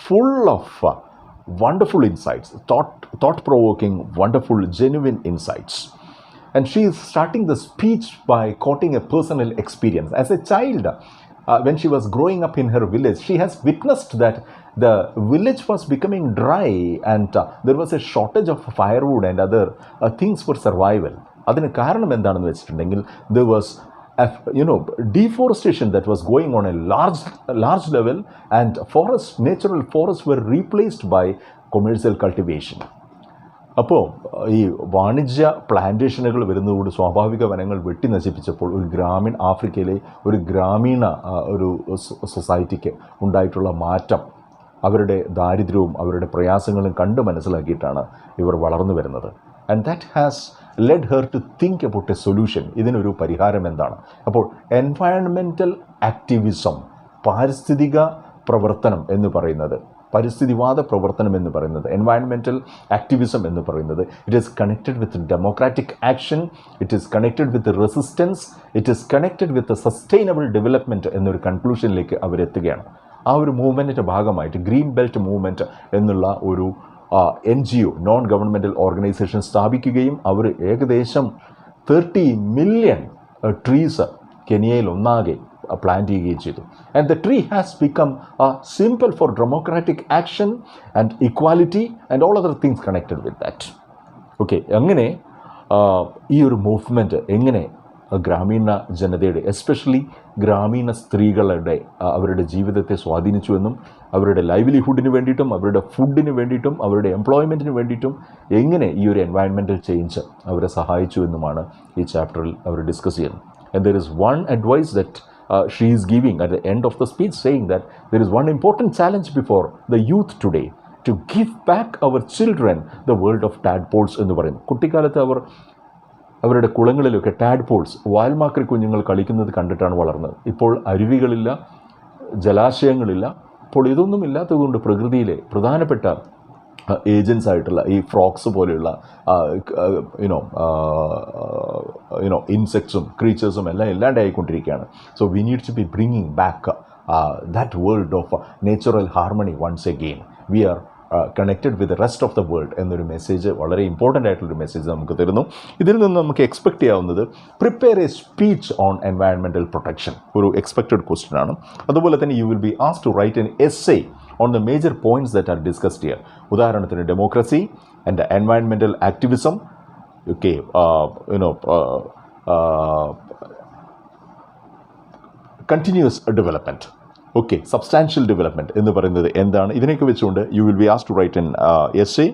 full of wonderful insights, thought-provoking, wonderful, genuine insights. And she is starting the speech by quoting a personal experience. As a child, when she was growing up in her village, she has witnessed that the village was becoming dry and there was a shortage of firewood and other things for survival. അതിന് കാരണം എന്താണെന്ന് വെച്ചിട്ടുണ്ടെങ്കിൽ there was deforestation that was going on a large level, and natural forests were replaced by commercial cultivation. അപ്പോൾ ഈ വാണിജ്യ പ്ലാന്റേഷനുകൾ വരുന്നതോട് സ്വാഭാവിക വനങ്ങൾ വെട്ടി നശിപ്പിച്ചപ്പോൾ ആഫ്രിക്കയിലെ ഒരു ഗ്രാമീണ ഒരു സൊസൈറ്റിക്ക് ഉണ്ടായിട്ടുള്ള മാറ്റം, അവരുടെ ദാരിദ്ര്യവും അവരുടെ പ്രയാസങ്ങളും കണ്ട് മനസ്സിലാക്കിയിട്ടാണ് ഇവർ വളർന്നു വരുന്നത്. And that has led her to think about a solution. ഇതിനൊരു പരിഹാരം എന്താണ്? അപ്പോൾ എൻവയൺമെൻറ്റൽ ആക്ടിവിസം, പാരിസ്ഥിതിക പ്രവർത്തനം എന്ന് പറയുന്നത്, പരിസ്ഥിതിവാദ പ്രവർത്തനം എന്ന് പറയുന്നത്, എൻവയൺമെൻറ്റൽ ആക്ടിവിസം എന്ന് പറയുന്നത്, it is connected with democratic action, it is connected with resistance, it is connected with sustainable development എന്നൊരു കൺക്ലൂഷനിലേക്ക് അവരെത്തുകയാണ്. ആ ഒരു മൂവ്മെൻറ്റിൻ്റെ ഭാഗമായിട്ട് ഗ്രീൻ ബെൽറ്റ് മൂവ്മെൻറ്റ് എന്നുള്ള ഒരു NGO, നോൺ ഗവൺമെൻറ്റൽ ഓർഗനൈസേഷൻ സ്ഥാപിക്കുകയും അവർ ഏകദേശം 30 മില്യൺ ട്രീസ് കെനിയയിൽ ഒന്നാകെ പ്ലാന്റ് ചെയ്യുകയും ചെയ്തു. And the tree has become a symbol for democratic action and equality and all other things connected with that. Okay, അങ്ങനെ ഈ ഒരു മൂവ്മെൻറ്റ് എങ്ങനെ ഗ്രാമീണ ജനതയുടെ, എസ്പെഷ്യലി ഗ്രാമീണ സ്ത്രീകളുടെ അവരുടെ ജീവിതത്തെ സ്വാധീനിച്ചുവെന്നും അവരുടെ ലൈവ്ലിഹുഡിന് വേണ്ടിയിട്ടും അവരുടെ ഫുഡിന് വേണ്ടിയിട്ടും അവരുടെ എംപ്ലോയ്മെൻറ്റിന് വേണ്ടിയിട്ടും എങ്ങനെ ഈ ഒരു എൻവയൺമെൻറ്റൽ ചേഞ്ച് അവരെ സഹായിച്ചു എന്നുമാണ് ഈ ചാപ്റ്ററിൽ അവർ ഡിസ്കസ് ചെയ്യുന്നത്. And there is one advice that she is giving at the end of the speech, saying that there is one important challenge before the youth today, to give back our children the world of tadpoles എന്ന് പറയുന്നു. കുട്ടിക്കാലത്ത് അവരുടെ കുളങ്ങളിലൊക്കെ ടാഡ്പോൾസ്, വാൽമാക്രി കുഞ്ഞുങ്ങൾ കളിക്കുന്നത് കണ്ടിട്ടാണ് വളർന്നത്. ഇപ്പോൾ അരുവികളില്ല, ജലാശയങ്ങളില്ല. അപ്പോൾ ഇതൊന്നും ഇല്ലാത്തതുകൊണ്ട് പ്രകൃതിയിലെ പ്രധാനപ്പെട്ട ഏജൻസ് ആയിട്ടുള്ള ഈ ഫ്രോക്സ് പോലെയുള്ള ഇൻസെക്ട്സും ക്രീച്ചേഴ്സും എല്ലാം ഇല്ലാണ്ടായിക്കൊണ്ടിരിക്കുകയാണ്. So we need to be bringing back that world of natural harmony once again. We are connected with the rest of the world എന്നൊരു മെസ്സേജ്, വളരെ ഇമ്പോർട്ടൻ്റ് ആയിട്ടുള്ളൊരു മെസ്സേജ് നമുക്ക് തരുന്നു. ഇതിൽ നിന്ന് നമുക്ക് എക്സ്പെക്ട് ചെയ്യാവുന്നത് prepare a speech on environmental protection, ഒരു എക്സ്പെക്റ്റഡ് ക്വസ്റ്റ്യൻ ആണ്. അതുപോലെ തന്നെ you will be asked to write an essay on the major points that are discussed here. ഉദാഹരണത്തിന് democracy and environmental activism, okay, continuous development, okay, substantial development എന്ന് പറയുന്നത് എന്താണ്? ഇതിനൊക്കെ വെച്ചുകൊണ്ട് you will be asked to write an essay,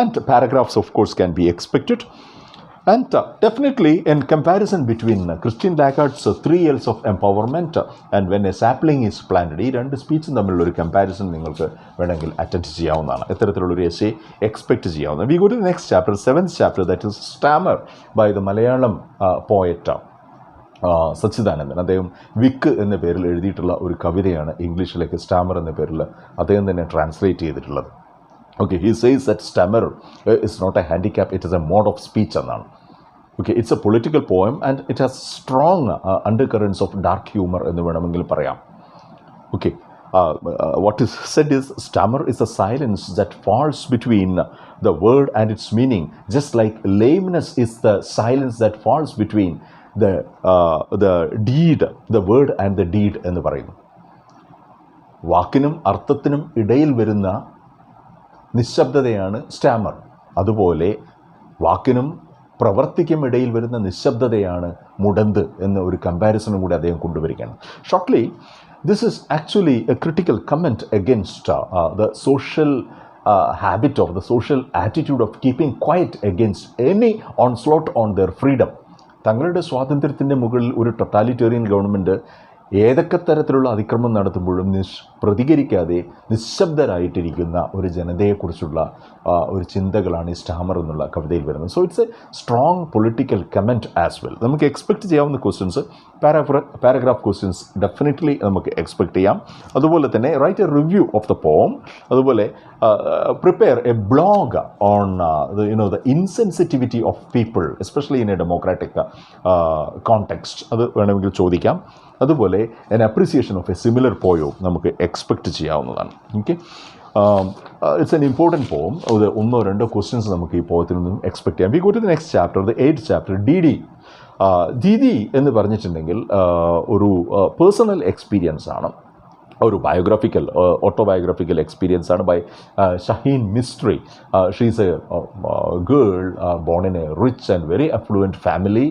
and paragraphs of course can be expected. And definitely in comparison between Christine Lagarde's 3 L's of empowerment and when a sapling is planted, ഈ രണ്ട് സ്പീച്ചും തമ്മിലുള്ള ഒരു കമ്പാരിസൺ നിങ്ങൾക്ക് വേണമെങ്കിൽ അറ്റൻഡ് ചെയ്യാവുന്നതാണ്. എത്തരത്തിലുള്ളൊരു എസ്സേ എക്സ്പെക്റ്റ് ചെയ്യാവുന്നത്. We go to the next chapter, 7th chapter, that is Stammer by the Malayalam poet Sachidanandan. അദ്ദേഹം വിക്ക് എന്ന പേരിൽ എഴുതിയിട്ടുള്ള ഒരു കവിതയാണ് ഇംഗ്ലീഷിലേക്ക് സ്റ്റാമർ എന്ന പേരിൽ അദ്ദേഹം തന്നെ ട്രാൻസ്ലേറ്റ് ചെയ്തിട്ടുള്ളത്. Okay, he says that stammer is not a handicap, it is a mode of speech എന്നാണ്. Okay, it's a political poem and it has strong undercurrents of dark humor എന്ന് വേണമെങ്കിൽ പറയാം. Okay, what is said is stammer is a silence that falls between the word and its meaning, just like lameness is the silence that falls between the deed, the word and the deed എന്ന് പറയുന്നു. വാക്കിനും അർത്ഥത്തിനും ഇടയിൽ വരുന്ന നിശബ്ദതയാണ് സ്റ്റാമർ. അതുപോലെ വാക്കിനും പ്രവൃത്തിക്കും ഇടയിൽ വരുന്ന നിശബ്ദതയാണ് മുടന്ത് എന്ന ഒരു കമ്പാരിസണും കൂടി അദ്ദേഹം കൊണ്ടുവരികയാണ്. Shortly, this is actually A critical comment against the social habit of the social attitude of keeping quiet against any onslaught on their freedom. തങ്ങളുടെ സ്വാതന്ത്ര്യത്തിൻ്റെ മുകളിൽ ഒരു ടൊട്ടാലിറ്റേറിയൻ ഗവൺമെൻറ് ഏതൊക്കെ തരത്തിലുള്ള അതിക്രമം നടത്തുമ്പോഴും പ്രതികരിക്കാതെ നിശബ്ദരായിട്ടിരിക്കുന്ന ഒരു ജനതയെക്കുറിച്ചുള്ള ഒരു ചിന്തകളാണ് ഈ സ്റ്റാമർ എന്നുള്ള കവിതയിൽ വരുന്നത്. So it's a strong political comment as well. നമുക്ക് എക്സ്പെക്റ്റ് ചെയ്യാവുന്ന ക്വസ്റ്റ്യൻസ് പാരഗ്രാഫ് ക്വസ്റ്റ്യൻസ് ഡെഫിനറ്റ്ലി നമുക്ക് എക്സ്പെക്റ്റ് ചെയ്യാം. അതുപോലെ തന്നെ write a review of the poem. അതുപോലെ prepare a blog on the insensitivity of people especially in a democratic context. അത് വേണമെങ്കിൽ ചോദിക്കാം. അതുപോലെ an appreciation of a similar poem നമുക്ക് എക്സ്പെക്റ്റ് ചെയ്യാവുന്നതാണ്. ഓക്കെ, ഇറ്റ്സ് എൻ ഇമ്പോർട്ടൻറ്റ് പോം. അത് ഒന്നോ രണ്ടോ ക്വസ്റ്റ്യൻസ് നമുക്ക് ഈ പോയത്തിൽ നിന്നും എക്സ്പെക്ട് ചെയ്യാം. We go to the next chapter, the 8th chapter, Didi എന്ന് പറഞ്ഞിട്ടുണ്ടെങ്കിൽ ഒരു പേഴ്സണൽ എക്സ്പീരിയൻസ് ആണ്, ഒരു ഓട്ടോബയോഗ്രഫിക്കൽ എക്സ്പീരിയൻസ് ആണ് by Shaheen Mistri. She's a girl born in a rich and very affluent family.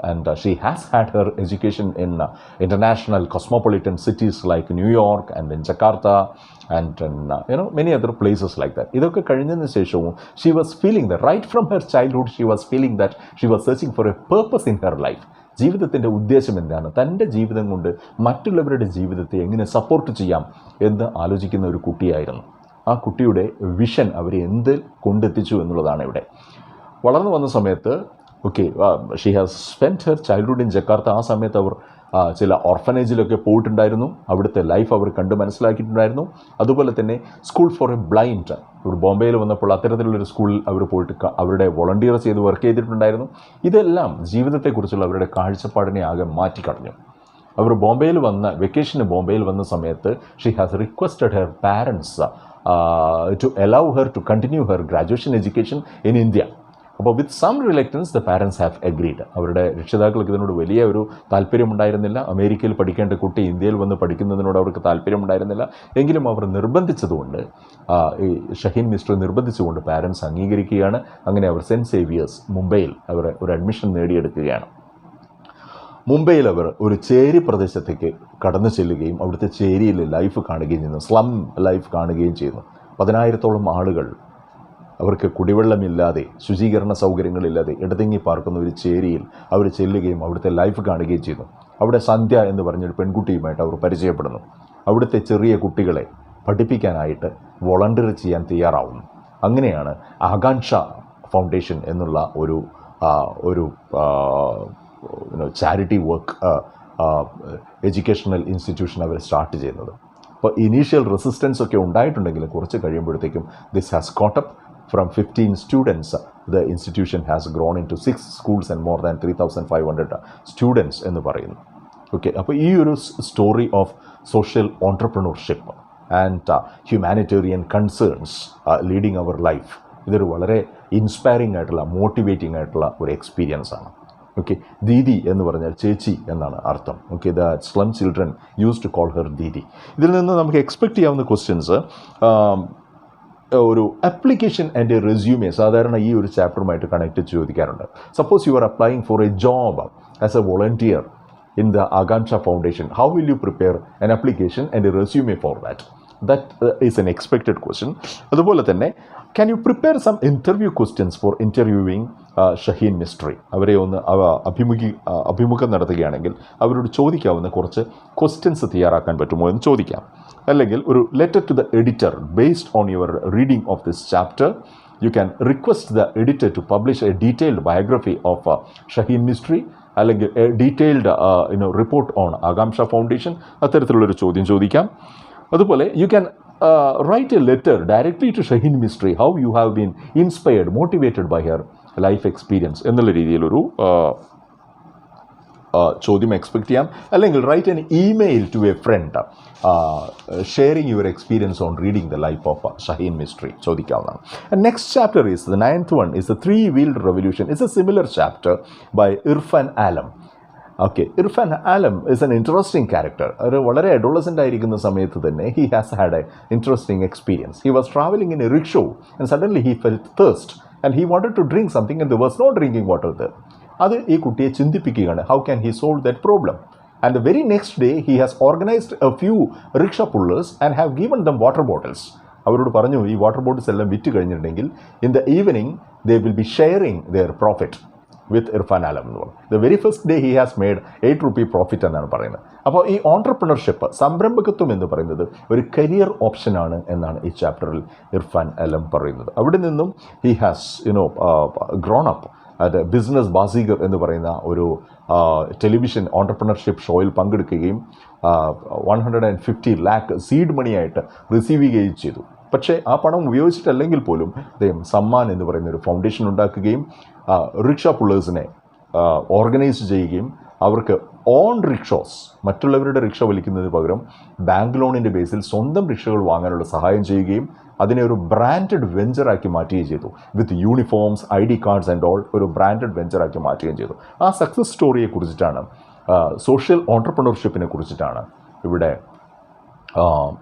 And she has had her education in international cosmopolitan cities like New York and in Jakarta and in, many other places like that. ഇതൊക്കെ കഴിഞ്ഞതിന് ശേഷവും she was feeling that right from her childhood she was feeling that she was searching for a purpose in her life. ജീവിതത്തിൻ്റെ ഉദ്ദേശം എന്താണ്, തൻ്റെ ജീവിതം കൊണ്ട് മറ്റുള്ളവരുടെ ജീവിതത്തെ എങ്ങനെ സപ്പോർട്ട് ചെയ്യാം എന്ന് ആലോചിക്കുന്ന ഒരു കുട്ടിയായിരുന്നു. ആ കുട്ടിയുടെ വിഷൻ അവരെ എന്ത് കൊണ്ടെത്തിച്ചു എന്നുള്ളതാണ് ഇവിടെ. വളർന്നു വന്ന സമയത്ത് she has spend her childhood in Jakarta. ആ സമയത്ത് അവർ ചില ഓർഫനേജിലൊക്കെ പോയിട്ടുണ്ടായിരുന്നു. അവിടുത്തെ ലൈഫ് അവർ കണ്ട് മനസ്സിലാക്കിയിട്ടുണ്ടായിരുന്നു. അതുപോലെ തന്നെ സ്കൂൾ ഫോർ എ ബ്ലൈൻഡ്, ഇവിടെ ബോംബെയിൽ വന്നപ്പോൾ അത്തരത്തിലുള്ളൊരു സ്കൂളിൽ അവർ പോയിട്ട് അവരുടെ വോളണ്ടിയർ ചെയ്ത് വർക്ക് ചെയ്തിട്ടുണ്ടായിരുന്നു. ഇതെല്ലാം ജീവിതത്തെക്കുറിച്ചുള്ള അവരുടെ കാഴ്ചപ്പാടിനെ ആകെ മാറ്റിക്കളഞ്ഞു. അവർ ബോംബെയിൽ വെക്കേഷന് ബോംബെയിൽ വന്ന സമയത്ത് she has requested her parents to allow her to continue her graduation education in India. അപ്പോൾ with some reluctance the parents have agreed. അവരുടെ രക്ഷിതാക്കൾക്ക് ഇതിനോട് വലിയ ഒരു താല്പര്യമുണ്ടായിരുന്നില്ല. അമേരിക്കയിൽ പഠിക്കേണ്ട കുട്ടി ഇന്ത്യയിൽ വന്ന് പഠിക്കുന്നതിനോട് അവർക്ക് താല്പര്യമുണ്ടായിരുന്നില്ല. എങ്കിലും അവർ നിർബന്ധിച്ചതുകൊണ്ട്, ഈ ഷഹീൻ മിസ്റ്റർ നിർബന്ധിച്ചുകൊണ്ട് പാരൻസ് അംഗീകരിക്കുകയാണ്. അങ്ങനെ അവർ സെൻറ്റ് സേവിയേഴ്സ് മുംബൈയിൽ അവർ ഒരു അഡ്മിഷൻ നേടിയെടുക്കുകയാണ്. മുംബൈയിൽ അവർ ഒരു ചേരി പ്രദേശത്തേക്ക് കടന്നു ചെല്ലുകയും അവിടുത്തെ ചേരിയിൽ ലൈഫ് കാണുകയും ചെയ്യുന്നു, സ്ലം ലൈഫ് കാണുകയും ചെയ്യുന്നു. 10,000-ഓളം ആളുകൾ അവർക്ക് കുടിവെള്ളമില്ലാതെ, ശുചീകരണ സൗകര്യങ്ങളില്ലാതെ ഇടതിങ്ങി പാർക്കുന്ന ഒരു ചേരിയിൽ അവർ ചെല്ലുകയും അവിടുത്തെ ലൈഫ് കാണുകയും ചെയ്യുന്നു. അവിടെ സന്ധ്യ എന്ന് പറഞ്ഞൊരു പെൺകുട്ടിയുമായിട്ട് അവർ പരിചയപ്പെടുന്നു. അവിടുത്തെ ചെറിയ കുട്ടികളെ പഠിപ്പിക്കാനായിട്ട് വോളണ്ടിയർ ചെയ്യാൻ തയ്യാറാവുന്നു. അങ്ങനെയാണ് ആകാംക്ഷ ഫൗണ്ടേഷൻ എന്നുള്ള ഒരു ചാരിറ്റി വർക്ക് എഡ്യൂക്കേഷണൽ ഇൻസ്റ്റിറ്റ്യൂഷൻ അവർ സ്റ്റാർട്ട് ചെയ്യുന്നത്. അപ്പോൾ ഇനീഷ്യൽ റെസിസ്റ്റൻസ് ഒക്കെ ഉണ്ടായിട്ടുണ്ടെങ്കിൽ കുറച്ച് കഴിയുമ്പോഴത്തേക്കും this has caught up. From 15 students, the institution has grown into 6 schools and more than 3,500 students എന്ന് പറയുന്നു. ഓക്കെ, അപ്പോൾ ഈ ഒരു story of social entrepreneurship and humanitarian concerns leading അവർ ലൈഫ്, ഇതൊരു വളരെ ഇൻസ്പയറിംഗ് ആയിട്ടുള്ള, മോട്ടിവേറ്റിംഗ് ആയിട്ടുള്ള ഒരു എക്സ്പീരിയൻസ് ആണ്. ഓക്കെ, ദീദി എന്ന് പറഞ്ഞാൽ ചേച്ചി എന്നാണ് അർത്ഥം. Okay, the slum children use to call her Didi. ഇതിൽ നിന്ന് നമുക്ക് എക്സ്പെക്റ്റ് ചെയ്യാവുന്ന ക്വസ്റ്റ്യൻസ്, ഒരു അപ്ലിക്കേഷൻ ആൻഡ് എ റെസ്യൂമെ സാധാരണ ഈ ഒരു ചാപ്റ്ററുമായിട്ട് കണക്ട് ചോദിക്കാറുണ്ട്. Suppose you are applying for a job as a volunteer in the Akanksha foundation, how will you prepare an application and a resume for that? That is an expected question. അതുപോലെ തന്നെ can you prepare some interview questions for interviewing Shaheen Mistri? അവരെ ഒന്ന് അഭിമുഖം നടത്തുകയാണെങ്കിൽ അവരോട് ചോദിക്കാവുന്ന കുറച്ച് ക്വസ്റ്റ്യൻസ് തയ്യാറാക്കാൻ പറ്റുമോ എന്ന് ചോദിക്കാം. അല്ലെങ്കിൽ ഒരു letter to the editor based on your reading of this chapter. You can request the editor to publish a detailed biography of Shaheen Mistri, അല്ലെങ്കിൽ a detailed report on Akanksha foundation. അത്തരത്തിലുള്ളൊരു ചോദ്യം ചോദിക്കാം. അതുപോലെ you can write a letter directly to Shaheen Mistri, how you have been inspired, motivated by her life experience എന്നുള്ള രീതിയിലൊരു ചോദ്യം എക്സ്പെക്ട് ചെയ്യാം. അല്ലെങ്കിൽ write an email to a friend sharing your experience on reading the life of Shaheen Mistri ചോദിക്കാവുന്നതാണ്. Next chapter is the 9th one is the three-wheeled revolution. It's a similar chapter by Irfan Alam. Okay, Irfan Alam is an interesting character. ഒരു വളരെ അഡോളസൻ്റ് ആയിരിക്കുന്ന സമയത്ത് തന്നെ he has had an interesting experience. He was travelling in a rickshaw and suddenly he felt thirst and he wanted to drink something and there was no drinking water there. അത് ഈ കുട്ടിയെ ചിന്തിപ്പിക്കുകയാണ്. How can he solve that problem? And the very next day he has organised a few rickshaw pullers and have given them water bottles. അവരോട് പറഞ്ഞു ഈ വാട്ടർ ബോട്ടിൽസ് എല്ലാം വിറ്റ് കഴിഞ്ഞിട്ടുണ്ടെങ്കിൽ in the evening they will be sharing their profit with Irfan Alam എന്ന് പറഞ്ഞു. The very first day he has made ₹8 profit എന്നാണ് പറയുന്നത്. അപ്പോൾ ഈ ഓൺട്രപ്രണർഷിപ്പ്, സംരംഭകത്വം എന്ന് പറയുന്നത് ഒരു കരിയർ ഓപ്ഷനാണ് എന്നാണ് ഈ ചാപ്റ്ററിൽ ഇർഫാൻ ആലം പറയുന്നത്. അവിടെ നിന്നും ഹി ഹാസ് ഗ്രോൺ അപ്പ് അത് ബിസിനസ് ബാസിഗർ എന്ന് പറയുന്ന ഒരു ടെലിവിഷൻ ഓൺട്രപ്രണർഷിപ്പ് ഷോയിൽ പങ്കെടുക്കുകയും 150 lakh സീഡ് മണിയായിട്ട് റിസീവ് ചെയ്യുകയും ചെയ്തു. പക്ഷേ ആ പണം ഉപയോഗിച്ചിട്ടല്ലെങ്കിൽ പോലും അദ്ദേഹം സമ്മാൻ എന്ന് പറയുന്ന ഒരു ഫൗണ്ടേഷൻ ഉണ്ടാക്കുകയും റിക്ഷ പുള്ളേഴ്സിനെ ഓർഗനൈസ് ചെയ്യുകയും അവർക്ക് ഓൺ റിക്ഷോസ്, മറ്റുള്ളവരുടെ റിക്ഷ വലിക്കുന്നതിന് പകരം ബാങ്ക് ലോണിൻ്റെ ബേസിൽ സ്വന്തം റിക്ഷകൾ വാങ്ങാനുള്ള സഹായം ചെയ്യുകയും അതിനെ ഒരു ബ്രാൻഡഡ് വെഞ്ചറാക്കി മാറ്റുകയും ചെയ്തു. With uniforms, ID cards and all ഒരു ബ്രാൻഡഡ് വെഞ്ചറാക്കി മാറ്റുകയും ചെയ്തു. ആ സക്സസ് സ്റ്റോറിയെ കുറിച്ചിട്ടാണ്, സോഷ്യൽ ഓൺട്രപ്രണർഷിപ്പിനെ കുറിച്ചിട്ടാണ് ഇവിടെ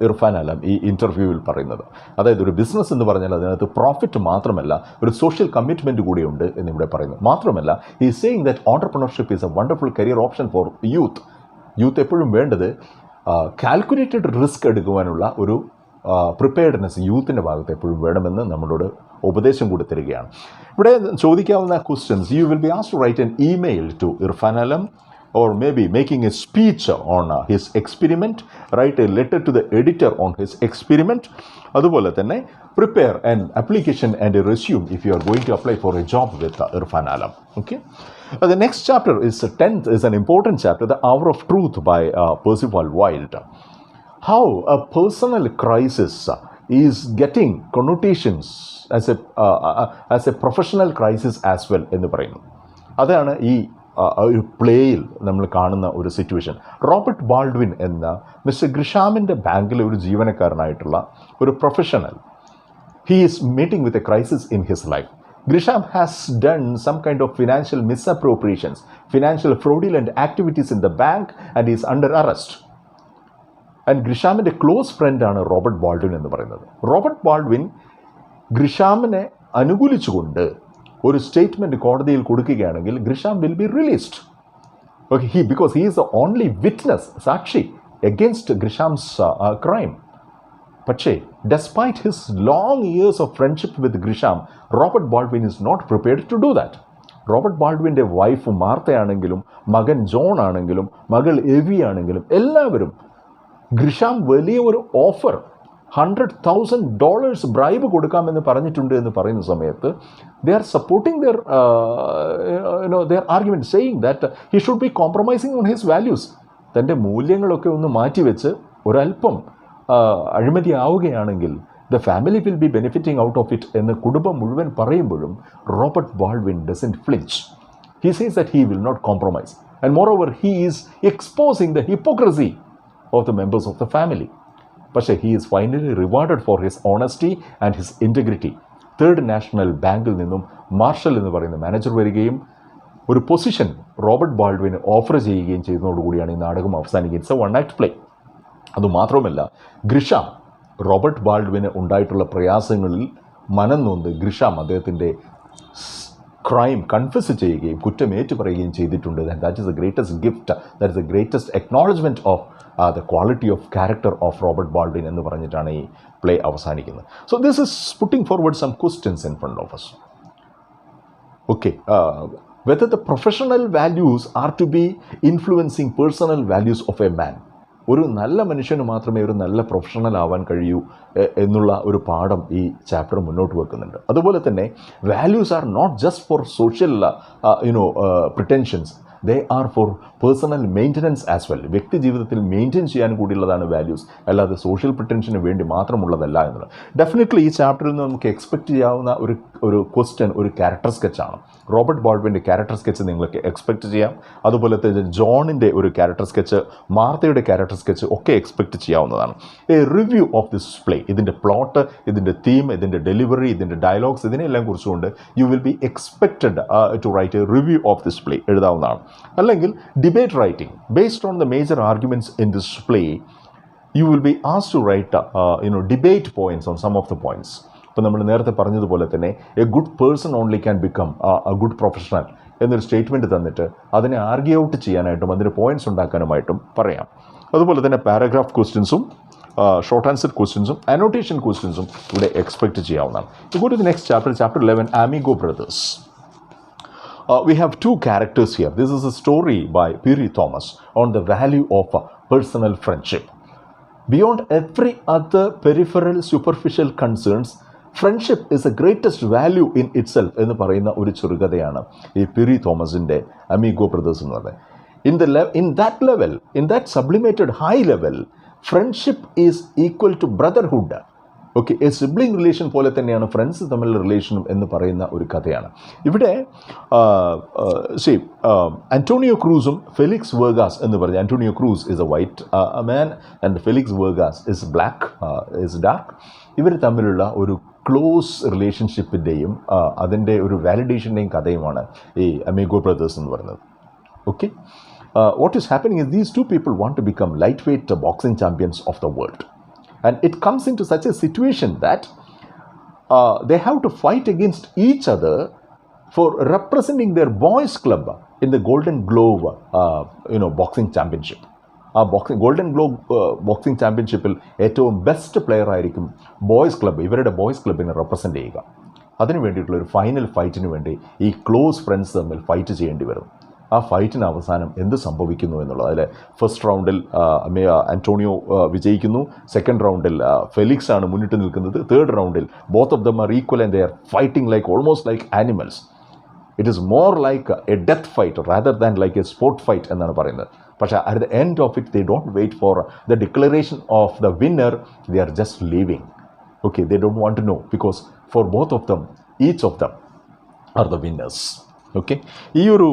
ഇർഫാൻ ആലം ഈ ഇൻ്റർവ്യൂവിൽ പറയുന്നത്. അതായത് ഒരു ബിസിനസ് എന്ന് പറഞ്ഞാൽ അതിനകത്ത് പ്രോഫിറ്റ് മാത്രമല്ല, ഒരു സോഷ്യൽ കമ്മിറ്റ്മെൻറ്റ് കൂടിയുണ്ട് എന്നിവിടെ പറയുന്നു. മാത്രമല്ല he is saying that entrepreneurship is A wonderful career option four youth. Youth എപ്പോഴും വേണ്ടത് കാൽക്കുലേറ്റഡ് റിസ്ക് എടുക്കുവാനുള്ള ഒരു പ്രിപ്പയർഡ്നെസ് യൂത്തിൻ്റെ ഭാഗത്ത് എപ്പോഴും വേണമെന്ന് നമ്മളോട് ഉപദേശം കൂടി തരികയാണ്. ഇവിടെ ചോദിക്കാവുന്ന questions, you will be asked to write an email to Irfan Alam, or maybe making a speech on his experiment, write a letter to the editor on his experiment. അതുപോലെ തന്നെ prepare an application and a resume if you are going to apply for a job with Irfan Alam. Okay. The next chapter is 10th, is an important chapter, The Hour of Truth by Percival Wilde. How a personal crisis is getting connotations as a professional crisis as well എന്ന് പറയുന്നു. അതാണ് ഈ ഒരു പ്ലേയിൽ നമ്മൾ കാണുന്ന ഒരു സിറ്റുവേഷൻ. റോബർട്ട് ബാൾഡ്വിൻ എന്ന മിസ്റ്റർ ഗ്രിഷാമിൻ്റെ ബാങ്കിലെ ഒരു ജീവനക്കാരനായിട്ടുള്ള ഒരു professional, he is meeting with a crisis in his life. Grisham has done some kind of financial misappropriations, financial fraudulent activities in the bank and is under arrest. And ഗ്രിഷാമിൻ്റെ ക്ലോസ് ഫ്രണ്ടാണ് റോബർട്ട് ബാൾഡ്വിൻ എന്ന് പറയുന്നത്. റോബർട്ട് ബാൾഡ്വിൻ ഗ്രിഷാമിനെ അനുകൂലിച്ചുകൊണ്ട് ഒരു സ്റ്റേറ്റ്മെൻറ്റ് കോടതിയിൽ കൊടുക്കുകയാണെങ്കിൽ Grisham will be released. Okay, because he is the only witness, സാക്ഷി എഗെയിൻസ്റ്റ് ഗ്രിഷാംസ് ക്രൈം. പക്ഷേ despite his long years of friendship with Grisham, Robert Baldwin is not prepared to do that. Robert ബാൾഡ്വിൻ്റെ വൈഫ് മാർത്തയാണെങ്കിലും മകൻ ജോൺ ആണെങ്കിലും മകൾ എവി ആണെങ്കിലും എല്ലാവരും ഗ്രിഷാം വലിയ ഒരു ഓഫർ $100,000 ബ്രൈബ് കൊടുക്കാമെന്ന് പറഞ്ഞിട്ടുണ്ട് എന്ന് പറയുന്ന സമയത്ത് they are supporting their argument, saying that he should be compromising on his values. തൻ്റെ മൂല്യങ്ങളൊക്കെ ഒന്ന് മാറ്റിവെച്ച് ഒരല്പം അഴിമതി ആവുകയാണെങ്കിൽ the family will be benefiting out of it എന്ന് കുടുംബം മുഴുവൻ പറയുമ്പോഴും Robert Baldwin doesn't flinch. He says that he will not compromise, and moreover he is exposing the hypocrisy of the members of the family. പക്ഷേ he is finally rewarded for his honesty and his integrity. Third national ബാങ്കിൽ നിന്നും മാർഷൽ എന്ന് പറയുന്ന മാനേജർ വരികയും ഒരു പൊസിഷൻ റോബർട്ട് ബാൾഡ്വിന് ഓഫർ ചെയ്യുകയും ചെയ്യുന്നതോടുകൂടിയാണ് ഈ നാടകം അവസാനിക്കുക. It's A one act play. അതുമാത്രമല്ല ഗ്രിഷാം റോബർട്ട് ബാൾഡ്വിന് ഉണ്ടായിട്ടുള്ള പ്രയാസങ്ങളിൽ മനം നൊന്ത് ഗ്രിഷാം അദ്ദേഹത്തിൻ്റെ ക്രൈം കൺഫ്യസ് ചെയ്യുകയും കുറ്റമേറ്റു പറയുകയും ചെയ്തിട്ടുണ്ട്. That is the greatest gift, that is the greatest acknowledgement of the quality of character of Robert Baldwin എന്ന് പറഞ്ഞിട്ടാണ് ഈ പ്ലേ അവസാനിക്കുന്നത്. So this is putting forward some questions in front of us. Okay, whether the professional values are to be influencing personal values of a man. ഒരു നല്ല മനുഷ്യന് മാത്രമേ ഒരു നല്ല പ്രൊഫഷണൽ ആവാൻ കഴിയൂ എന്നുള്ള ഒരു പാഠം ഈ ചാപ്റ്റർ മുന്നോട്ട് വെക്കുന്നുണ്ട്. അതുപോലെ തന്നെ values are not just for social pretensions, they are for personal maintenance as well. വ്യക്തി ജീവിതത്തിൽ മെയിൻറ്റെയിൻ ചെയ്യാൻ കൂടിയുള്ളതാണ് വാല്യൂസ്, അല്ലാതെ സോഷ്യൽ പ്രിറ്റൻഷന് വേണ്ടി മാത്രമുള്ളതല്ല എന്നുള്ളത്. ഡെഫിനറ്റ്ലി ഈ ചാപ്റ്ററിൽ നിന്ന് നമുക്ക് എക്സ്പെക്റ്റ് ചെയ്യാവുന്ന ഒരു ക്വസ്റ്റ്യൻ ഒരു ക്യാരക്ടർ സ്കെച്ചാണ്. റോബർട്ട് ബാൾഡ്വിൻ്റെ ക്യാരക്ടർ സ്കെച്ച് നിങ്ങൾക്ക് എക്സ്പെക്റ്റ് ചെയ്യാം. അതുപോലെ തന്നെ ജോണിൻ്റെ ഒരു ക്യാരക്ടർ സ്കെച്ച്, മാർത്തയുടെ ക്യാരക്ടർ സ്കെച്ച് ഒക്കെ എക്സ്പെക്റ്റ് ചെയ്യാവുന്നതാണ്. A review of this play, ഇതിൻ്റെ പ്ലോട്ട്, ഇതിൻ്റെ തീം, ഇതിൻ്റെ ഡെലിവറി, ഇതിൻ്റെ ഡയലോഗ്സ്, ഇതിനെല്ലാം കുറിച്ചുകൊണ്ട് you will be expected to write a review of this play എഴുതാവുന്നതാണ്. അല്ലെങ്കിൽ debate writing based on the major arguments in this play, you will be asked to write debate points on some of the points. ഇപ്പോൾ നമ്മൾ നേരത്തെ പറഞ്ഞതുപോലെ തന്നെ a good person only can become a good professional എന്നൊരു സ്റ്റേറ്റ്മെൻറ്റ് തന്നിട്ട് അതിനെ ആർഗ്യൂ ഔട്ട് ചെയ്യാനായിട്ടും അതിന് പോയിൻറ്റ്സ് ഉണ്ടാക്കാനുമായിട്ടും പറയാം. അതുപോലെ തന്നെ പാരഗ്രാഫ് ക്വസ്റ്റ്യൻസും ഷോർട്ട് ആൻസർ ക്വസ്റ്റ്യൻസും അനോട്ടേഷൻ ക്വസ്റ്റ്യൻസും ഇവിടെ എക്സ്പെക്റ്റ് ചെയ്യാവുന്നതാണ്. Go to the next chapter, chapter 11, Amigo brothers. We have two characters here. This is a story by P.R. Thomas on the value of personal friendship. Beyond every other peripheral superficial concerns, friendship is the greatest value in itself എന്ന് പറയുന്ന ഒരു ചെറുകഥയാണ് ഈ P.R. തോമസിൻ്റെ Amigo brothers എന്ന് പറയുന്നത്. In that sublimated high level, friendship is equal to brotherhood. Okay, A sibling relation പോലെ തന്നെയാണ് ഫ്രണ്ട്സ് തമ്മിലുള്ള റിലേഷനും എന്ന് പറയുന്ന ഒരു കഥയാണ്. ഇവിടെ ആന്റോണിയോ ക്രൂസും ഫെലിക്സ് വേർഗാസ് എന്ന് പറഞ്ഞ, Antonio Cruz is a white man and Felix Vargas is black, is dark. ഇവർ തമ്മിലുള്ള ഒരു ക്ലോസ് റിലേഷൻഷിപ്പിൻ്റെയും അതിൻ്റെ ഒരു വാലിഡേഷൻ്റെയും കഥയുമാണ് ഈ അമീഗോ ബ്രദേഴ്സ് എന്ന് പറയുന്നത്. Okay, what is happening is these two people want to become lightweight boxing champions of the world. And it comes into such a situation that they have to fight against each other for representing their boys club in the Golden Globe boxing championship. Golden globe boxing ചാമ്പ്യൻഷിപ്പിൽ ഏറ്റവും ബെസ്റ്റ് പ്ലെയർ ആയിരിക്കും ബോയ്സ് ക്ലബ്ബ്, ഇവരുടെ ബോയ്സ് ക്ലബിനെ റെപ്രസെൻ്റ് ചെയ്യുക. അതിന് വേണ്ടിയിട്ടുള്ള ഒരു ഫൈനൽ ഫൈറ്റിന് വേണ്ടി ഈ ക്ലോസ് ഫ്രണ്ട്സ് തമ്മിൽ ഫൈറ്റ് ചെയ്യേണ്ടി വരും. ആ ഫൈറ്റിന് അവസാനം എന്ത് സംഭവിക്കുന്നു എന്നുള്ളത്, അതിൽ ഫസ്റ്റ് റൗണ്ടിൽ ആന്റോണിയോ വിജയിക്കുന്നു, സെക്കൻഡ് റൗണ്ടിൽ ഫെലിക്സ് ആണ് മുന്നിട്ട് നിൽക്കുന്നത്, തേർഡ് റൗണ്ടിൽ both of them are equal and they are fighting like almost like animals. It is more like a death fight rather than like a sport fight എന്നാണ് പറയുന്നത്. പക്ഷേ at the end of it they don't wait for the declaration of the winner, they are just leaving. Okay, they don't want to know because for both of them, each of them are the winners. Okay, ഈ ഒരു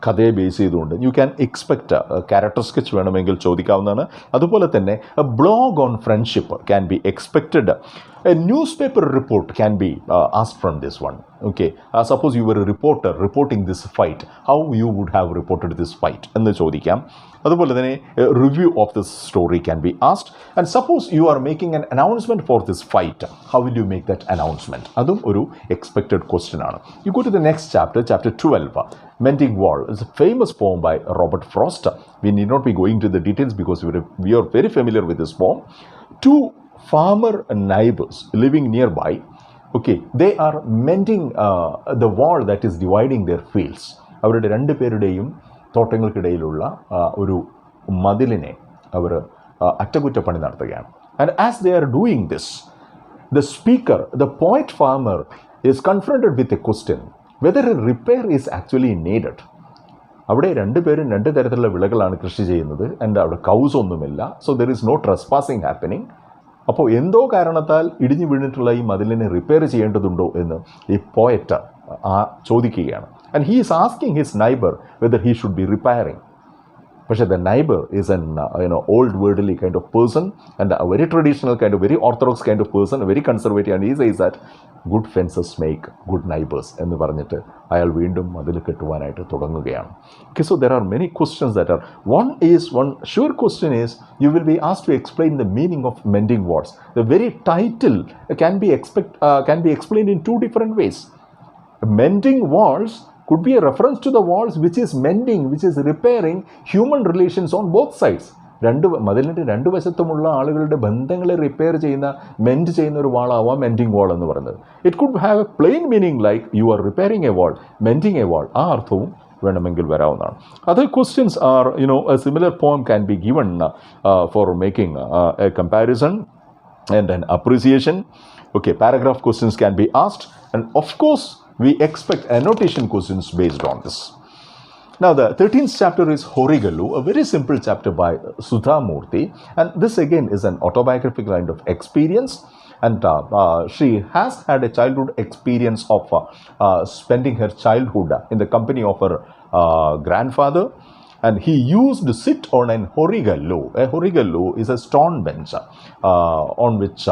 കഥയെ ബേസ് ചെയ്തുകൊണ്ട് you can expect character sketch വേണമെങ്കിൽ ചോദിക്കാവുന്നതാണ്. അതുപോലെ തന്നെ A blog on friendship can be expected. A newspaper report can be asked from this one. Okay, suppose you were a reporter reporting this fight, how you would have reported this fight എന്ന് ചോദിക്കാം. അതുപോലെ തന്നെ review of this story can be asked. And suppose you are making an announcement for this fight, how will you make that announcement? അതും ഒരു എക്സ്പെക്റ്റഡ് ക്വസ്റ്റ്യൻ ആണ്. You go to the next chapter, chapter 12, Mending Wall. It's a famous poem by Robert Frost. We need not be going to the details because we are very familiar with this poem. Two farmer neighbors living nearby, okay, they are mending the wall that is dividing their fields. അവരുടെ രണ്ട് പേരുടെയും തോട്ടങ്ങൾക്കിടയിലുള്ള ഒരു മതിലിനെ അവർ അറ്റകുറ്റപ്പണി നടത്തുകയാണ്. And as they are doing this, the speaker, the poet farmer, is confronted with a question whether a repair is actually needed. അവിടെ രണ്ടുപേരും രണ്ട് തരത്തിലുള്ള വിളകളാണ് കൃഷി ചെയ്യുന്നത്, ആൻഡ് അവിടെ കൗസ് ഒന്നുമില്ല, so there is no trespassing happening. അപ്പോൾ എന്തോ കാരണത്താൽ ഇടിഞ്ഞു വീണിട്ടുള്ള ഈ മതിലിനെ റിപ്പയർ ചെയ്യേണ്ടതുണ്ടോ എന്ന് ഈ പോയറ്റ് ചോദിക്കുകയാണ്. And he is asking his neighbour whether he should be repairing. പക്ഷേ the neighbour is an old worldly kind of person and a very traditional kind of very orthodox kind of person, very conservative, and he says that good fences make good neighbours എന്ന് പറഞ്ഞിട്ട് അയാൾ വീണ്ടും മതിൽ കെട്ടുവാനായിട്ട് തുടങ്ങുകയാണ്. Okay, so there are many questions that are, one sure question is you will be asked to explain the meaning of mending walls. The very title can be explained in two different ways. Mending walls could be a reference to the walls which is mending, which is repairing human relations on both sides. മതിലിൻ്റെ രണ്ട് വശത്തുമുള്ള ആളുകളുടെ ബന്ധങ്ങളെ റിപ്പയർ ചെയ്യുന്ന, മെൻഡ് ചെയ്യുന്ന ഒരു വാളാവാം മെൻഡിങ് വാൾ എന്ന് പറയുന്നത്. It could have a plain meaning like you are repairing a wall, mending a wall, ആ അർത്ഥവും വേണമെങ്കിൽ വരാവുന്നതാണ്. Other questions are, a similar poem can be given for making a comparison and an appreciation. Okay, paragraph questions can be asked, and of course we expect annotation questions based on this. Now the 13th chapter is Horigalu, a very simple chapter by Sudha Murthy, and this again is an autobiographical kind of experience, and she has had a childhood experience of spending her childhood in the company of her grandfather. And he used to sit on an Horigalu. A Horigalu is a stone bench on which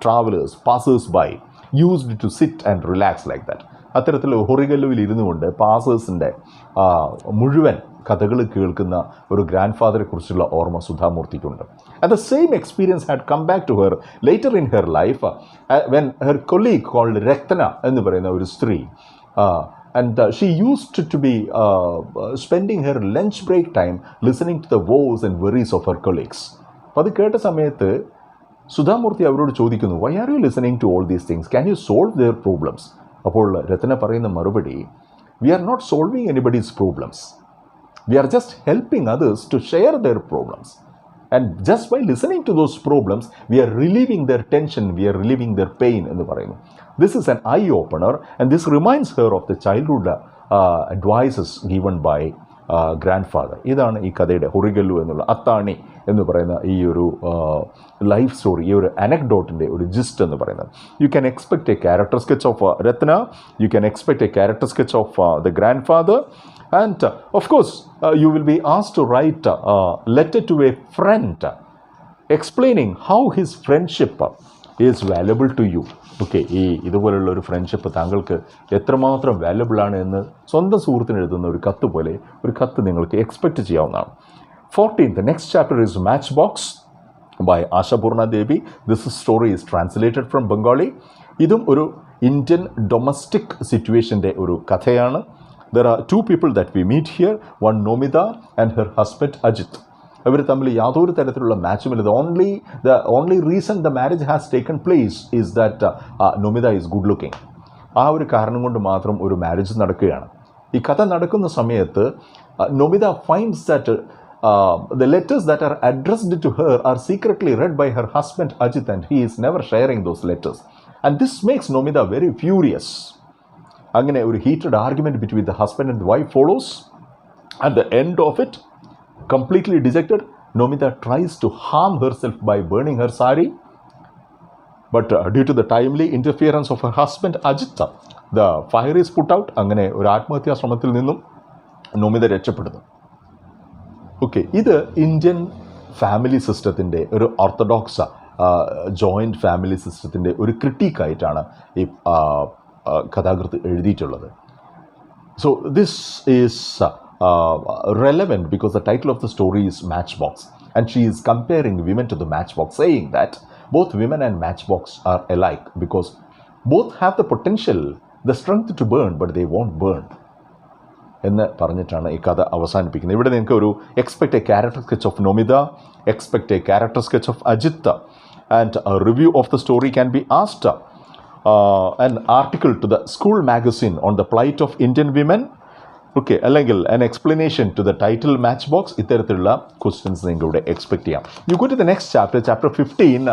travelers, passers-by used to sit and relax like that. അത്തരത്തിൽ ഹൊറിഗല്ലുവിൽ ഇരുന്നു കൊണ്ട് പാസേഴ്സിൻ്റെ മുഴുവൻ കഥകൾ കേൾക്കുന്ന ഒരു ഗ്രാൻഡ് ഫാദറെ കുറിച്ചുള്ള ഓർമ്മ സുധാമൂർത്തിക്കുണ്ട്. And the same experience had come back to her later in her life when her colleague called Ratna എന്ന് പറയുന്ന ഒരു സ്ത്രീ and she used to be spending her lunch break time listening to the woes and worries of her colleagues. അപ്പോൾ അത് കേട്ട സമയത്ത് സുധാമൂർത്തി അവരോട് ചോദിക്കുന്നു, why are you listening to all these things, can you solve their problems? അപ്പോൾ രത്ന പറയുന്ന മറുപടി, V are not solving anybody's problems, V are just helping others to share their problems. And just by listening to those problems, we are relieving their tension, we are relieving their pain എന്ന് പറയുന്നു. This is an eye opener, and this reminds her of the childhood advices given by grandfather. ഇതാണ് ഈ കഥയുടെ ഹൊറിഗല്ലു എന്നുള്ള അത്താണി എന്ന് പറയുന്ന ഈ ഒരു ലൈഫ് സ്റ്റോറി, ഈ ഒരു അനക്ഡോട്ടിൻ്റെ ഒരു ജിസ്റ്റ് എന്ന് പറയുന്നത്. U can expect A character sketch of Ratna, U can expect A character sketch of the grandfather. And of course, you will be asked to write a letter to a friend explaining how his friendship is valuable to you. Okay, ഈ ഇതുപോലുള്ള ഒരു ഫ്രണ്ട്ഷിപ്പ് താങ്കൾക്ക് എത്രമാത്രം വാല്യുബിൾ ആണ് എന്ന് സ്വന്തം സുഹൃത്തിന് എഴുതുന്ന ഒരു കത്ത് പോലെ ഒരു കത്ത് നിങ്ങൾക്ക് എക്സ്പെക്റ്റ് ചെയ്യാവുന്നതാണ്. 14th, next chapter is Matchbox by Ashapurna Devi. This story is translated from Bengali. ഇതും ഒരു ഇന്ത്യൻ ഡൊമസ്റ്റിക് സിറ്റുവേഷൻ്റെ ഒരു കഥയാണ്. There are two people that we meet here, one Nomida and her husband Ajit. അവർ തമ്മിൽ യാതൊരു തരത്തിലുള്ള മാച്ചുമില്ല. The only reason the marriage has taken place is that Nomida is good looking. ആ ഒരു കാരണം കൊണ്ട് മാത്രം ഒരു മാരേജ് നടക്കുകയാണ്. ഈ കഥ നടക്കുന്ന സമയത്ത് Nomida finds that the letters that are addressed to her are secretly read by her husband Ajit, and he is never sharing those letters. And this makes Nomida very furious. അങ്ങനെ ഒരു heated argument between the husband and wife follows. At the end of it, completely dejected, Nomida tries to harm herself by burning her sari. But due to the timely interference of her husband Ajit, the fire is put out. അങ്ങനെ ഒരു ആത്മഹത്യാ ശ്രമത്തിൽ നിന്നും Nomida രക്ഷപ്പെടുന്നു. ഓക്കെ, ഇത് ഇന്ത്യൻ ഫാമിലി സിസ്റ്റത്തിൻ്റെ ഒരു ഓർത്തഡോക്സ് ജോയിൻറ്റ് ഫാമിലി സിസ്റ്റത്തിൻ്റെ ഒരു ക്രിട്ടിക്കായിട്ടാണ് ഈ കഥാകൃത്ത് എഴുതിയിട്ടുള്ളത്. So this is relevant because the title of the story is Matchbox, and she is comparing women to the matchbox, saying that both women and matchbox are alike because both have the potential, the strength to burn, but they won't burn എന്ന് പറഞ്ഞിട്ടാണ് ഈ കഥ അവസാനിപ്പിക്കുന്നത്. ഇവിടെ നിങ്ങൾക്ക് ഒരു expect A character sketch of Nomita, expect A character sketch of Ajith, and a review of the story can be asked, an article to the school magazine on the plight of Indian women. Okay, അല്ലെങ്കിൽ an explanation to the title Matchbox. ഇത്തരത്തിലുള്ള ക്വസ്റ്റ്യൻസ് നിങ്ങളുടെ എക്സ്പെക്ട് ചെയ്യാം. You go to the next chapter, chapter 15,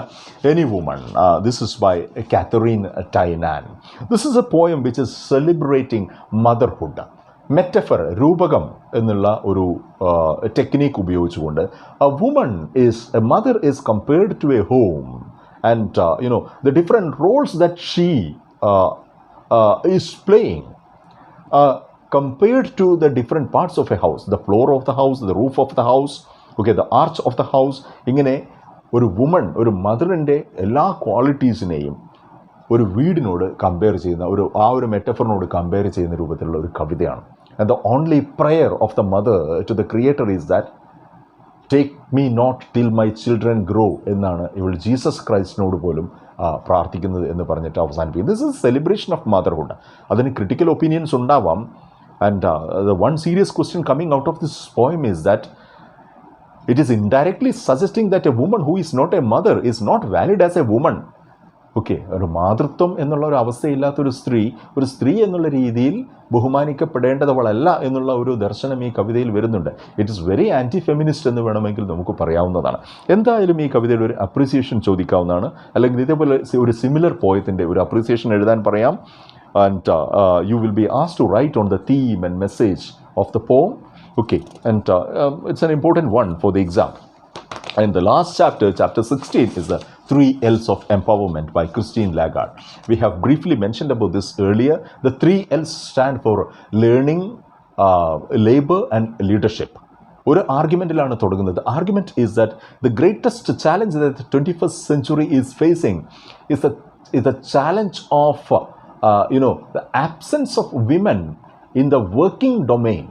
Any Woman. This is by Catherine Tainan. This is a poem which is celebrating motherhood. Metaphor, രൂപകം എന്നുള്ള ഒരു ടെക്നിക്ക് ഉപയോഗിച്ചുകൊണ്ട് a mother is compared to a home, and the different roles that she is playing compared to the different parts of a house, the floor of the house, the roof of the house, okay, the arch of the house. ഇങ്ങനെ ഒരു വുമൺ, ഒരു മദറിൻ്റെ എല്ലാ ക്വാളിറ്റീസിനെയും ഒരു വീടിനോട് കമ്പയർ ചെയ്യുന്ന ആ ഒരു മെറ്റഫറിനോട് കമ്പയർ ചെയ്യുന്ന രൂപത്തിലുള്ള ഒരു കവിതയാണ്. And the only prayer of the mother to the creator is that take me not till my children grow എന്നാണ് ഇവൾ ജീസസ് ക്രൈസ്റ്റിനോട് പോലും പ്രാർത്ഥിക്കുന്നത് എന്ന് പറഞ്ഞിട്ട് അവസാനിപ്പിക്കും. This is celebration of motherhood. അതിന് ക്രിട്ടിക്കൽ ഒപ്പീനിയൻസ് ഉണ്ടാവാം. And the one serious question coming out of this poem is that it is indirectly suggesting that a woman who is not a mother is not valid as a woman. Okay, ഒരു മാതൃത്വം എന്നുള്ള ഒരു അവസ്ഥയില്ലാത്തൊരു ഒരു സ്ത്രീ എന്നുള്ള രീതിയിൽ ബഹുമാനിക്കപ്പെടേണ്ടതവളല്ല എന്നുള്ള ഒരു ദർശനം ഈ കവിതയിൽ വരുന്നുണ്ട്. It is very anti feminist എന്ന് വേണമെങ്കിൽ നമുക്ക് പറയാവുന്നതാണ്. എന്തായാലും ഈ കവിതയുടെ ഒരു അപ്രീസിയേഷൻ ചോദിക്കാവുന്നതാണ്, അല്ലെങ്കിൽ ഇതേപോലെ ഒരു സിമിലർ പോയത്തിൻ്റെ ഒരു അപ്രീസിയേഷൻ എഴുതാൻ പറയാം. And you will be asked to write on the theme and message of the poem. Okay, and it's an important one for the exam. And the last chapter, chapter 16, is the 3 L's of Empowerment by Christine Lagarde. We have briefly mentioned about this earlier. The 3 L's stand for learning, labor and leadership. ഒരു ആർഗ്യുമെൻറ്റിലാണ് തുടങ്ങുന്നത്. The argument is that the greatest challenge that the 21st century is facing is the challenge of the absence of women in the working domain.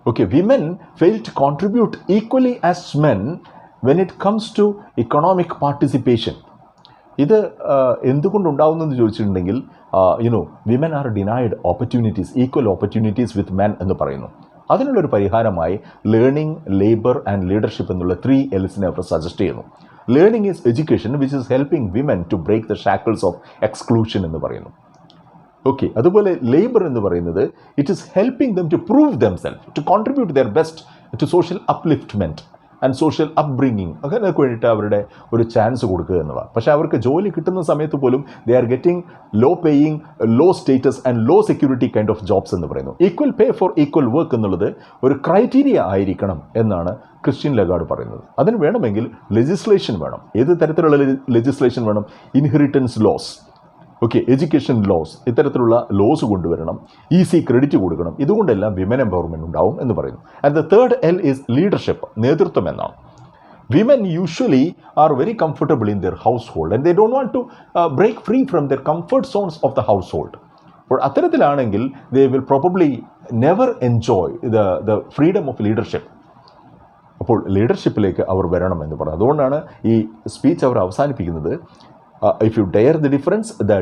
Okay, women fail to contribute equally as men when it comes to economic participation. ഇത് എന്തുകൊണ്ടുണ്ടാവുന്നെന്ന് ചോദിച്ചിട്ടുണ്ടെങ്കിൽ women are denied opportunities, equal opportunities with men എന്ന് പറയുന്നു. അതിനുള്ളൊരു പരിഹാരമായി ലേണിംഗ്, ലേബർ ആൻഡ് ലീഡർഷിപ്പ് എന്നുള്ള 3 Lsനെ അവർ സജസ്റ്റ് ചെയ്യുന്നു. Learning is education which is helping women to break the shackles of exclusion എന്ന് പറയുന്നു. ഓക്കെ, അതുപോലെ ലേബർ എന്ന് പറയുന്നത് it is helping them to prove themselves, to contribute their best to social upliftment and social upbringing. അങ്ങനെയൊക്കെ വേണ്ടിയിട്ട് അവരുടെ ഒരു ചാൻസ് കൊടുക്കുക എന്നുള്ളതാണ്. പക്ഷേ അവർക്ക് ജോലി കിട്ടുന്ന സമയത്ത് പോലും they are getting low paying, low status and low security kind of jobs എന്ന് പറയുന്നു. Equal pay for equal work എന്നുള്ളത് ഒരു ക്രൈറ്റീരിയ ആയിരിക്കണം എന്നാണ് ക്രിസ്ത്യൻ ലഗാർഡ് പറയുന്നത്. അതിന് വേണമെങ്കിൽ ലെജിസ്ലേഷൻ വേണം. ഏത് തരത്തിലുള്ള ലെജിസ്ലേഷൻ വേണം? Inheritance laws, okay, education laws, ഇത്തരത്തിലുള്ള ലോസ് കൊണ്ടുവരണം, ഈസി ക്രെഡിറ്റ് കൊടുക്കണം. ഇതുകൊണ്ടെല്ലാം വിമൻ എംപവർമെൻറ്റ് ഉണ്ടാവും എന്ന് പറയുന്നു. And the third L is leadership, നേതൃത്വം എന്നാണ്. Women usually are very comfortable in their household and they don't want to break free from their comfort zones of the household. അപ്പോൾ അത്തരത്തിലാണെങ്കിൽ they will probably never enjoy the freedom of leadership. അപ്പോൾ ലീഡർഷിപ്പിലേക്ക് അവർ വരണം എന്ന് പറഞ്ഞു. അതുകൊണ്ടാണ് ഈ സ്പീച്ച് അവർ അവസാനിപ്പിക്കുന്നത് if you dare the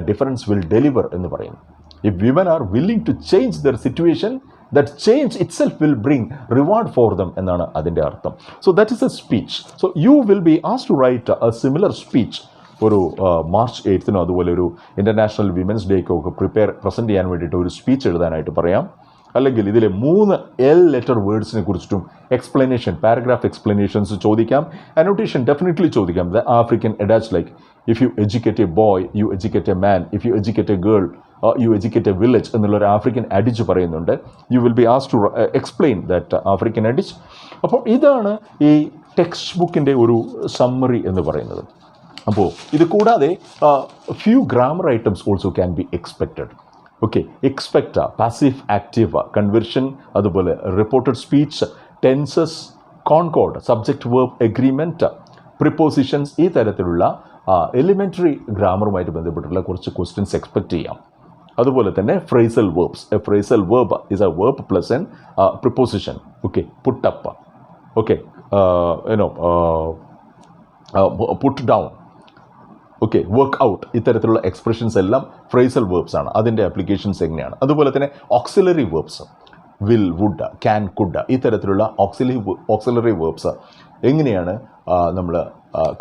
difference will deliver എന്ന് പറയുന്നു. If women are willing to change their situation, that change itself will bring reward for them എന്നാണ് അതിൻ്റെ അർത്ഥം. So that is a speech. So you will be asked to write a similar speech ഒരു March 8th അതുപോലെ ഒരു ഇൻ്റർനാഷണൽ വിമൻസ് ഡേക്കോ ഒക്കെ പ്രസൻറ്റ് ചെയ്യാൻ വേണ്ടിയിട്ട് ഒരു സ്പീച്ച് എഴുതാനായിട്ട് പറയാം. അല്ലെങ്കിൽ ഇതിലെ 3 L ലെറ്റർ വേർഡ്സിനെ കുറിച്ചിട്ടും എക്സ്പ്ലനേഷൻ, പാരഗ്രാഫ് എക്സ്പ്ലനേഷൻസ് ചോദിക്കാം. അനോട്ടേഷൻ ഡെഫിനറ്റ്ലി ചോദിക്കാം. The African adage like if you educate a boy you educate a man, if you educate a girl you educate a village എന്നുള്ളൊരു ആഫ്രിക്കൻ അഡിച്ച് പറയുന്നുണ്ട്. You will be asked to explain that African adage. അപ്പോൾ ഇതാണ് ഈ ടെക്സ്റ്റ് ബുക്കിൻ്റെ ഒരു സമ്മറി എന്ന് പറയുന്നത്. അപ്പോൾ ഇത് കൂടാതെ few grammar items also can be expected. Okay, expect, passive active, conversion, അതുപോലെ reported speech, tenses, concord, subject verb agreement, prepositions, ഈ തരത്തിലുള്ള എലിമെൻ്ററി ഗ്രാമറുമായിട്ട് ബന്ധപ്പെട്ടുള്ള കുറച്ച് ക്വസ്റ്റ്യൻസ് എക്സ്പെക്റ്റ് ചെയ്യാം. അതുപോലെ തന്നെ phrasal verbs. A phrasal verb is a verb plus an preposition. Okay, put up, okay, put down, okay, work out, ഇത്തരത്തിലുള്ള എക്സ്പ്രഷൻസ് എല്ലാം ഫ്രേസൽ വേർബ്സ് ആണ്. അതിൻ്റെ ആപ്ലിക്കേഷൻസ് എങ്ങനെയാണ്? അതുപോലെ തന്നെ auxiliary verbs, will, would, can, could, ഇത്തരത്തിലുള്ള ഓക്സിലറി വേർബ്സ് എങ്ങനെയാണ് നമ്മൾ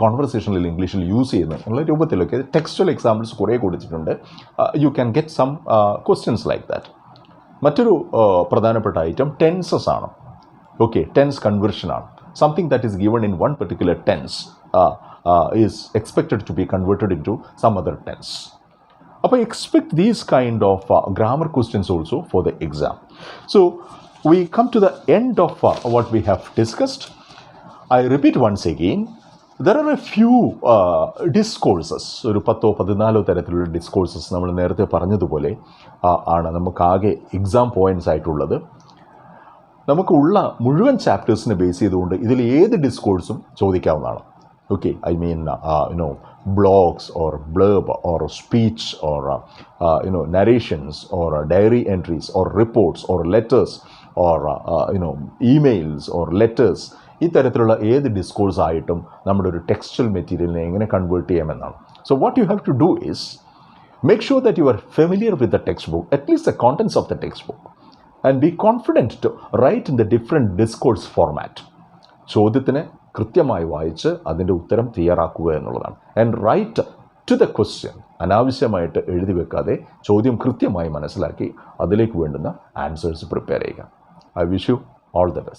കോൺവെർസേഷനിൽ ഇംഗ്ലീഷിൽ യൂസ് ചെയ്യുന്നത് എന്നുള്ള രൂപത്തിലൊക്കെ ടെക്സ്റ്റൽ എക്സാമ്പിൾസ് കുറേ കൊടുത്തിട്ടുണ്ട്. You can get some questions like that. മറ്റൊരു പ്രധാനപ്പെട്ട ഐറ്റം ടെൻസസ് ആണ്. ഓക്കെ, ടെൻസ് കൺവെർഷനാണ്. Something that is given in one particular tense is expected to be converted into some other tense. Appo expect these kind of grammar questions also for the exam. So we come to the end of what we have discussed. I repeat once again, there are a few discourses, ഒരു 10-14 തരത്തിലുള്ള ഡിസ്കോഴ്സസ് നമ്മൾ നേരത്തെ പറഞ്ഞതുപോലെ ആണ് നമുക്കാകെ എക്സാം പോയിൻറ്റ്സ് ആയിട്ടുള്ളത്. നമുക്കുള്ള മുഴുവൻ ചാപ്റ്റേഴ്സിനെ ബേസ് ചെയ്തുകൊണ്ട് ഇതിൽ ഏത് ഡിസ്കോഴ്സും ചോദിക്കാവുന്നതാണ്. Okay, I mean, blogs or blurb or speech or, narrations or diary entries or reports or letters or, emails or letters. ഈ തരത്തിലുള്ള ഏത് ഡിസ്കോഴ്സ് ആയിട്ടും നമ്മുടെ ഒരു ടെക്സ്റ്റൽ മെറ്റീരിയലിനെ എങ്ങനെ കൺവേർട്ട് ചെയ്യാമെന്നാണ്. So what you have to do is make sure that you are familiar with the textbook, at least the contents of the textbook, and be confident to write in the different discourse format. ചോദ്യത്തിന് കൃത്യമായി വായിച്ച് അതിൻ്റെ ഉത്തരം തയ്യാറാക്കുക എന്നുള്ളതാണ്. And write to the question. അനാവശ്യമായിട്ട് എഴുതി വെക്കാതെ ചോദ്യം കൃത്യമായി മനസ്സിലാക്കി അതിലേക്ക് വേണ്ടുന്ന ആൻസേഴ്സ് പ്രിപ്പയർ ചെയ്യുക. I wish you all the best.